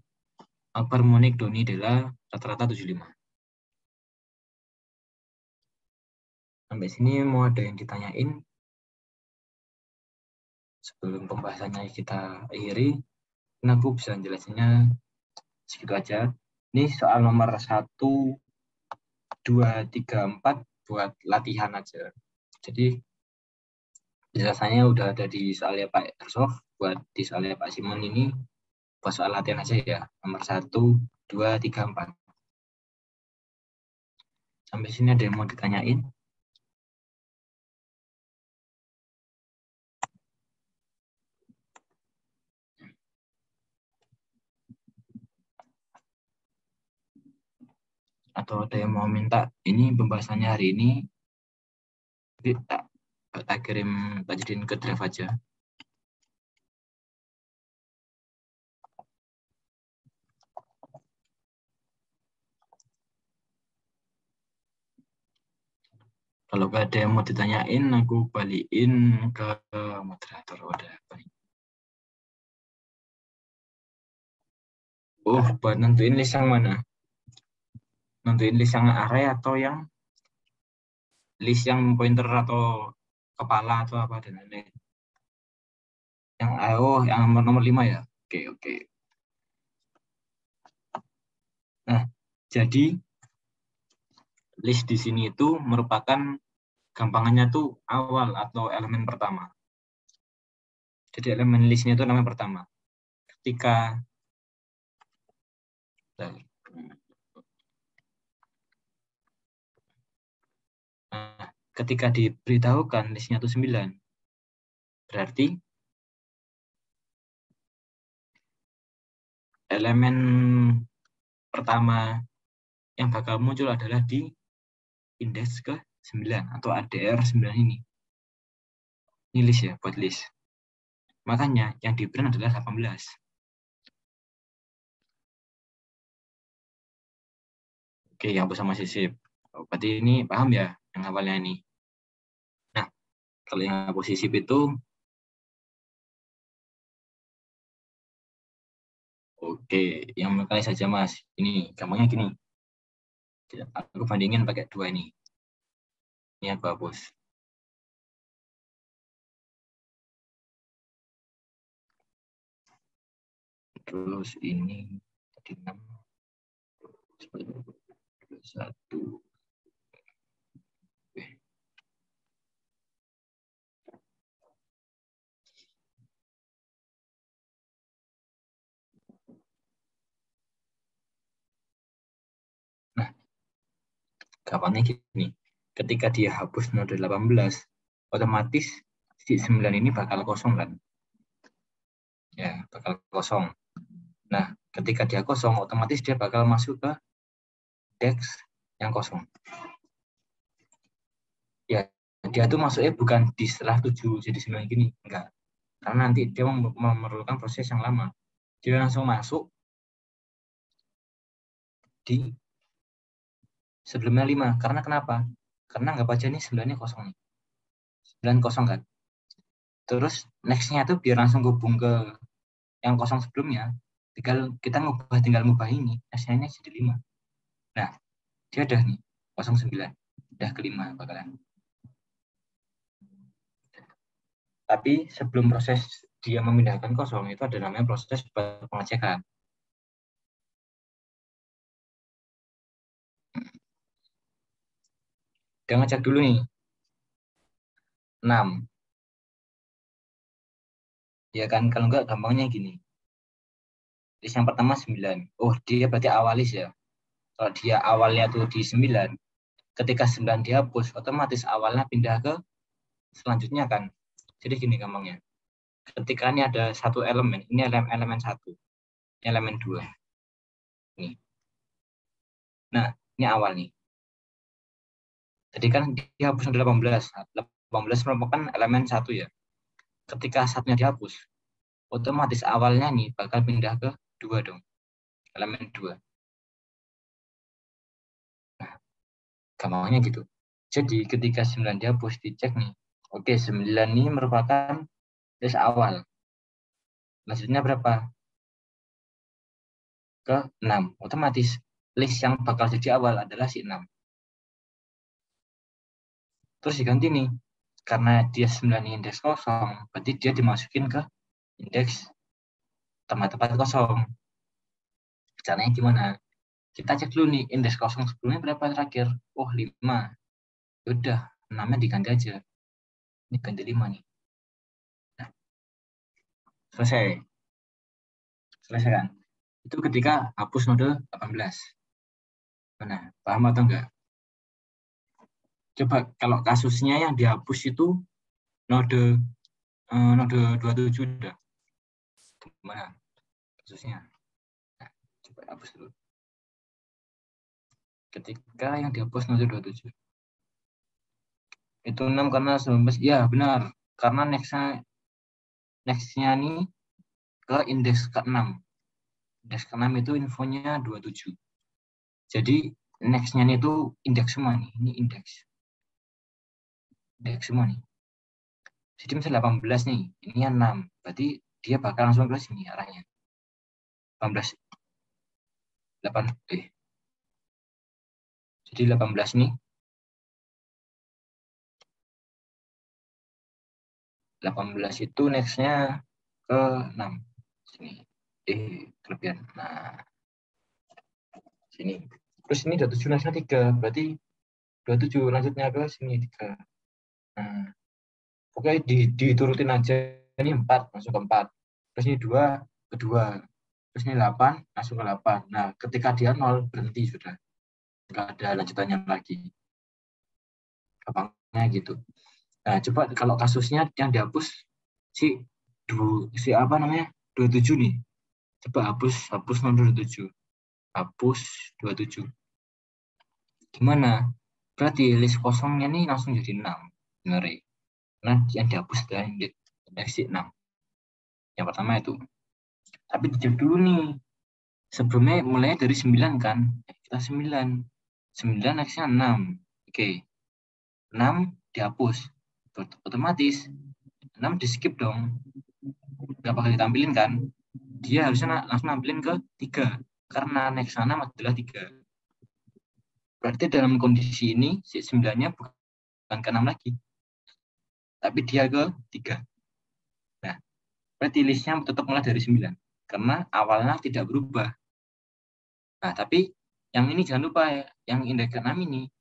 Akbar, Monik, Doni, Dela, rata-rata 75. Sampai sini mau ada yang ditanyain? Sebelum pembahasannya kita akhiri, nah aku bisa jelasinnya segitu aja. Ini soal nomor 1, 2, 3, 4 buat latihan aja. Jadi jelasannya udah ada di soalnya Pak Airsoft, buat di soalnya Pak Simon ini buat soal latihan aja ya. Nomor 1, 2, 3, 4. Sampai sini ada yang mau ditanyain? Atau ada yang mau minta ini pembahasannya hari ini tak kirim, tak jadiin ke drive aja. Kalau nggak ada yang mau ditanyain, aku balikin ke moderator. Udah balik. Oh, buat nentuin list yang mana? Nentuin list yang array atau yang list yang pointer atau kepala atau apa dan lain-lain. Yang yang nomor 5 ya. Oke. Nah, jadi list di sini itu merupakan gampangannya tuh awal atau elemen pertama. Jadi elemen listnya itu elemen pertama. Ketika diberitahukan listnya itu 9, berarti elemen pertama yang bakal muncul adalah di indeks ke-9 atau ADR 9 ini. Ini list ya, buat list. Makanya yang di print adalah 18. Oke, yang hapus sama sisip. Oh, berarti ini paham ya yang awalnya ini. Nah, kalau yang hapus sisip itu oke, yang kali saja Mas. Ini gampangnya gini. Aku bandingin pakai 2 ini. Ini aku hapus. Terus ini tadi 6. 1. Nah, gampangnya gini. Ketika dia hapus node 18, otomatis si 9 ini bakal kosong kan? Ya, bakal kosong. Nah, ketika dia kosong, otomatis dia bakal masuk ke indeks yang kosong. Ya, dia tuh masuknya bukan di setelah 7 jadi 9 gini, enggak. Karena nanti dia memerlukan proses yang lama. Dia langsung masuk di sebelumnya 5. Karena kenapa? Karena nggak baca ini 9-nya kosong nih. 9 kosong kan. Terus next-nya tuh biar langsung hubung ke yang kosong sebelumnya. Tinggal ngubah ini, next-nya ini jadi 5. Nah, dia udah nih 09. Udah ke-5 bakalan. Tapi sebelum proses dia memindahkan kosong, itu ada namanya proses pengecekan. Dia ngecek dulu nih. 6. Ya kan, kalau enggak gampangnya gini. List yang pertama 9. Oh, dia berarti awalis ya. Kalau dia awalnya tuh di 9, ketika 9 dihapus, otomatis awalnya pindah ke selanjutnya kan. Jadi gini gampangnya. Ketika ini ada satu elemen, ini elemen 1, ini elemen 2. Nih. Nah, ini awal nih. Jadi kan dihapus 18. 18 merupakan elemen 1 ya. Ketika satunya dihapus, otomatis awalnya nih bakal pindah ke 2 dong. Elemen 2. Nah, gampangnya gitu. Jadi ketika 9 dihapus, dicek nih. Oke, 9 ini merupakan list awal. Maksudnya berapa? Ke 6. Otomatis list yang bakal jadi awal adalah si 6. Terus diganti nih. Karena dia 9 indeks kosong, berarti dia dimasukin ke indeks tempat-tempat kosong. Caranya gimana? Kita cek dulu nih, indeks kosong sebelumnya berapa terakhir? Oh, 5. Udah, 6-nya diganti aja. Ini ganti 5 nih. Nah, selesai. Selesai kan? Itu ketika hapus node 18. Nah, paham atau enggak? Coba kalau kasusnya yang dihapus itu node 27 udah. Gimana kasusnya? Nah, coba hapus dulu. Ketika yang dihapus node 27. Itu 6 karena 19. Ya, benar. Karena next-nya nih ke indeks ke-6. Indeks ke-6 itu infonya 27. Jadi next-nya itu indeks semua nih. Ini indeks. Indeks semua nih. Jadi misalnya 18 nih, ini 6. Berarti dia bakal langsung ke sini arahnya. 18. 8. Jadi 18 nih. 18 itu next-nya ke 6. Sini. Kelebihan. Nah. Sini. Terus ini 27 nextnya 3, berarti 27 lanjutnya ke sini 3. Nah, oke, diturutin aja. Ini 4, masuk ke 4. Terus ini 2, ke 2. Terus ini 8, masuk ke 8. Nah, ketika dia 0, berhenti sudah. Nggak ada lanjutannya lagi. Gampangnya gitu. Nah, coba kalau kasusnya yang dihapus si 27 nih. Coba hapus nomor 27. Hapus 27. Gimana? Berarti list kosongnya nih langsung jadi 6. Benar ya? Nah, yang dihapus adalah indeks 6. Yang pertama itu. Tapi dicek dulu nih. Sebelumnya mulai dari 9 kan? Kita 9. 9 X-nya 6. Oke. 6 dihapus. Otomatis 6 di skip dong. Gak bakal ditampilin kan? Dia harusnya langsung nampilin ke 3. Karena next 6 adalah 3. Berarti dalam kondisi ini, si 9-nya bukan ke 6 lagi. Tapi dia ke 3. Nah, berarti listnya tetap mulai dari 9. Karena awalnya tidak berubah. Nah, tapi yang ini jangan lupa ya, yang indeks 6 ini,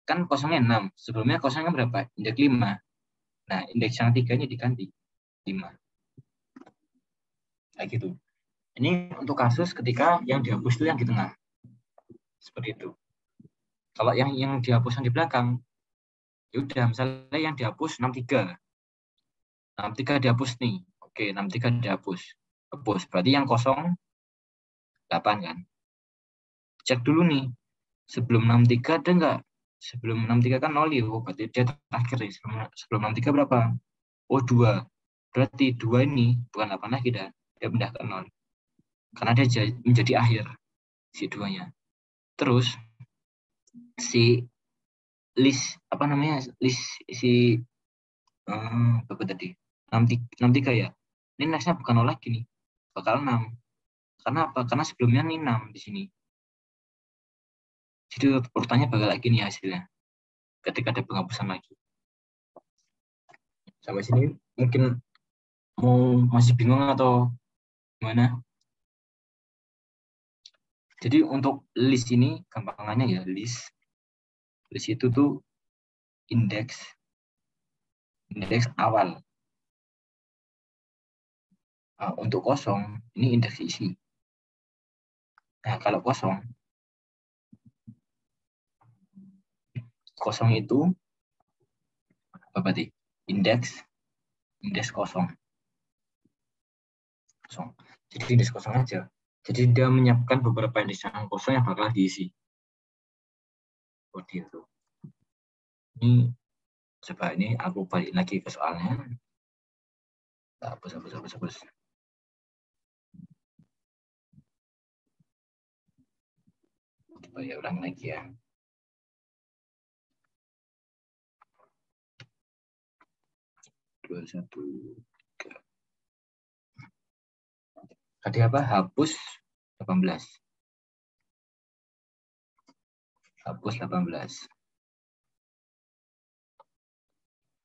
kan kosongnya 6. Sebelumnya kosongnya berapa? Indeks 5. Nah, indeks yang 3-nya diganti 5. Kayak gitu. Ini untuk kasus ketika yang dihapus itu yang di tengah. Seperti itu. Kalau yang dihapus yang di belakang, ya udah, misalnya yang dihapus 63. 63 dihapus nih. Oke, 63 dihapus. Hapus. Berarti yang kosong 8 kan. Cek dulu nih. Sebelum 63 ada nggak? Sebelum 63 kan 0 ya. Oh, berarti dia terakhir nih. Sebelum 63 berapa? Oh, 2. Berarti 2 ini bukan 8 lagi dah. Dia pindah ke 0. Karena dia menjadi akhir si 2-nya. Terus si list list si berapa tadi? 63 ya. Ini nextnya bukan 0 lagi nih. Bakal 6. Karena apa? Karena sebelumnya nih 6 di sini. Jadi urutannya bakal lagi nih hasilnya. Ketika ada penghapusan lagi. Sampai sini mungkin masih bingung atau gimana? Jadi untuk list ini gampangannya ya, list itu tuh indeks awal. Nah, untuk kosong ini indeks isi. Nah, kalau kosong itu apa berarti? Indeks kosong. Jadi indeks kosong aja. Jadi dia menyiapkan beberapa indeks yang kosong yang bakal diisi. Seperti itu. Ini coba ini aku balik lagi ke soalnya. Hapus. Coba ya ulang lagi ya. Dua, 1, 3. Tadi apa? Hapus 18. Hapus 18.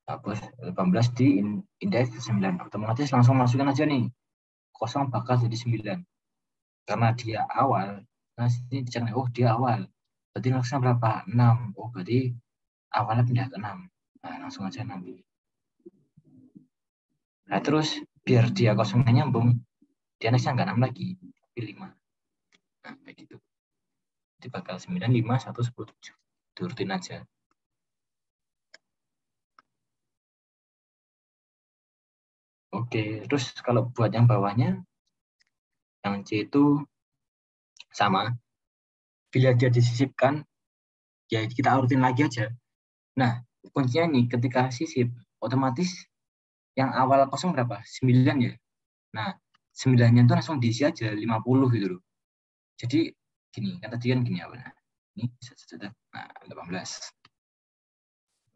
Hapus 18 di indeks 9. Otomatis langsung masukin aja nih. Kosong bakal jadi 9. Karena dia awal. Nah, sini dicek, oh dia awal. Berarti langsung berapa? 6. Oh, berarti awalnya pindah ke 6. Nah, langsung aja 6. Nah, terus biar dia kosongnya nyambung, dia nextnya nggak 6 lagi, tapi 5. Nah, kayak gitu. Jadi bakal 9, 5, 1, 10, 7. Turutin aja. Oke, terus kalau buat yang bawahnya, yang C itu sama. Bila dia disisipkan, ya kita urutin lagi aja. Nah, kuncinya nih, ketika sisip, otomatis yang awal kosong berapa? 9 ya? Nah, 9-nya itu langsung diisi aja, 50 gitu loh. Jadi, gini, kan tadi kan gini apa? Nah, ini, nah, 18.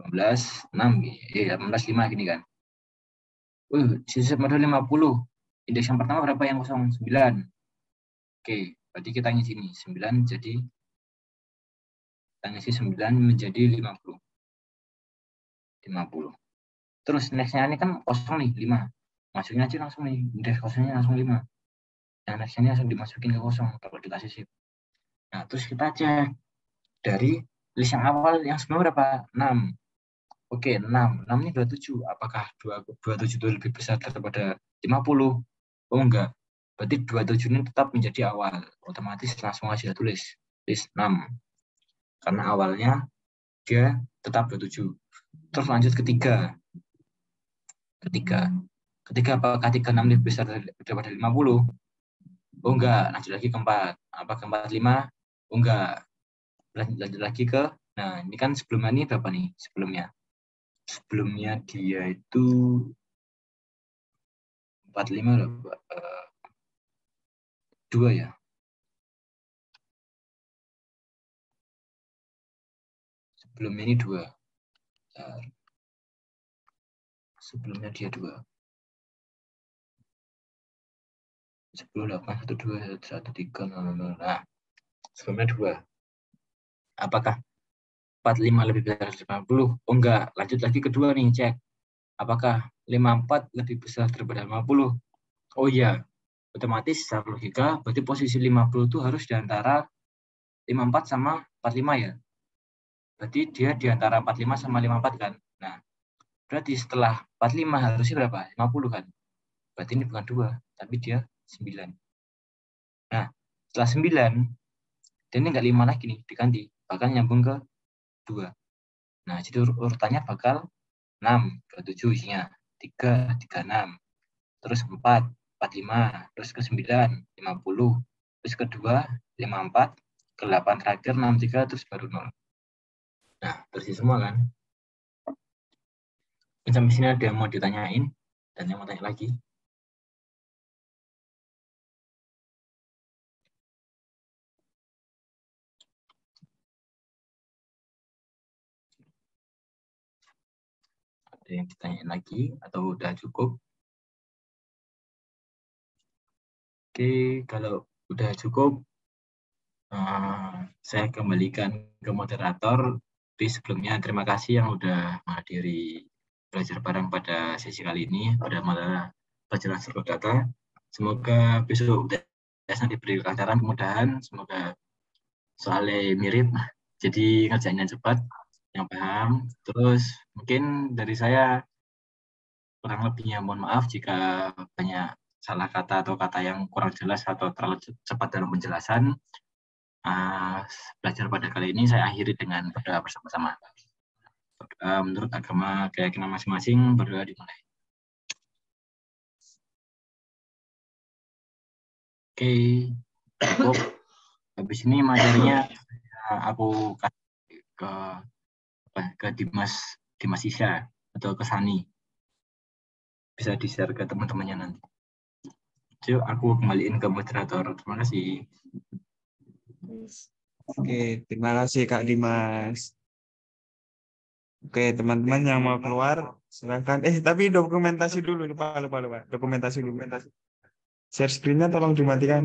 18, 6, 18, 5 gini kan. Sisip model 50. Indeks yang pertama berapa yang kosong? 9. Oke, berarti kita ngisi sini. 9 jadi, kita ngisi 9 menjadi 50. 50. Terus nextnya ini kan kosong nih, 5. Masukin aja langsung nih, indeks kosongnya langsung 5. Yang nextnya ini langsung dimasukin ke kosong, kalau dikasih sip. Nah, terus kita cek dari list yang awal yang sebelumnya berapa? 6. Oke, 6. 6 ini 27. Apakah 27 itu lebih besar daripada 50? Oh, enggak. Berarti 27 ini tetap menjadi awal. Otomatis langsung aja tulis list 6. Karena awalnya dia tetap 27. Terus lanjut ketiga. Ketiga apakah 36 lebih besar daripada 50? Oh enggak, lanjut lagi ke 4. Apakah 45? Oh enggak. Lanjut lagi ke, nah ini kan sebelumnya ini berapa nih sebelumnya? Sebelumnya dia itu 45 2 ya. Sebelumnya ini 2. Sebelumnya dia 2. 10, 8, 1, 2, 1, 3, 0, 0. Nah, sebelumnya 2. Apakah 45 lebih besar dari 50? Oh enggak, lanjut lagi kedua nih, cek. Apakah 54 lebih besar daripada 50? Oh iya, otomatis secara logika, berarti posisi 50 itu harus di antara 54 sama 45 ya. Berarti dia di antara 45 sama 54 kan. Nah, berarti setelah 45 harusnya berapa? 50 kan. Berarti ini bukan 2, tapi dia 9. Nah, setelah 9, dan ini nggak 5 lagi nih, diganti. Bahkan nyambung ke 2. Nah, jadi urutannya bakal 6, 27 isinya. 3, 36. Terus 4, 45. Terus ke 9, 50. Terus ke 2, 54. Ke 8 terakhir, 63. Terus baru 0. Nah, bersih semua kan. Sampai sini ada yang mau ditanyain dan yang mau tanya lagi. Ada yang ditanyain lagi atau udah cukup? Oke, kalau udah cukup, saya kembalikan ke moderator. Tapi sebelumnya terima kasih yang udah menghadiri belajar bareng pada sesi kali ini pada masalah pelajaran struktur data. Semoga besok UTS diberi kelancaran, kemudahan. Semoga soalnya mirip, jadi ngerjainnya cepat, yang paham. Terus mungkin dari saya kurang lebihnya mohon maaf jika banyak salah kata atau kata yang kurang jelas atau terlalu cepat dalam penjelasan. Belajar pada kali ini saya akhiri dengan berdoa bersama-sama. Menurut agama keyakinan masing-masing, berdoa dimulai. Oke, cukup. Habis ini materinya aku kasih ke Dimas Isya atau ke Sani. Bisa di-share ke teman-temannya nanti. Yuk, aku kembaliin ke moderator. Terima kasih. Oke, terima kasih Kak Dimas. Oke, teman-teman yang mau keluar, silakan. Tapi dokumentasi dulu, lupa. Dokumentasi dulu. Share screen-nya tolong dimatikan.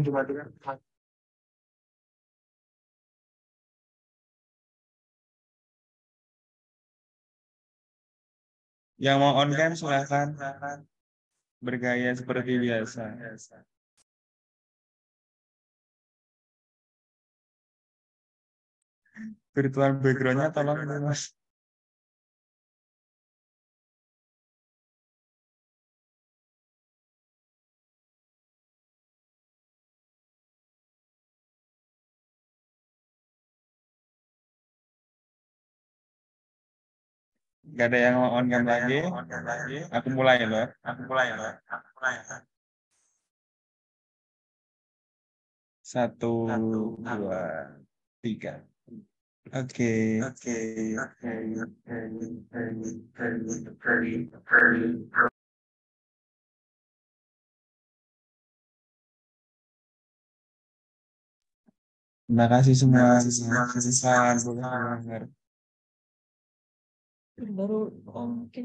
Yang mau on cam silakan. Bergaya seperti biasa. Virtual background-nya tolong Mas. Gak ada yang mau on cam lagi. Aku mulai loh. 1, 2, 3. Oke. Terima kasih semua. Baru mungkin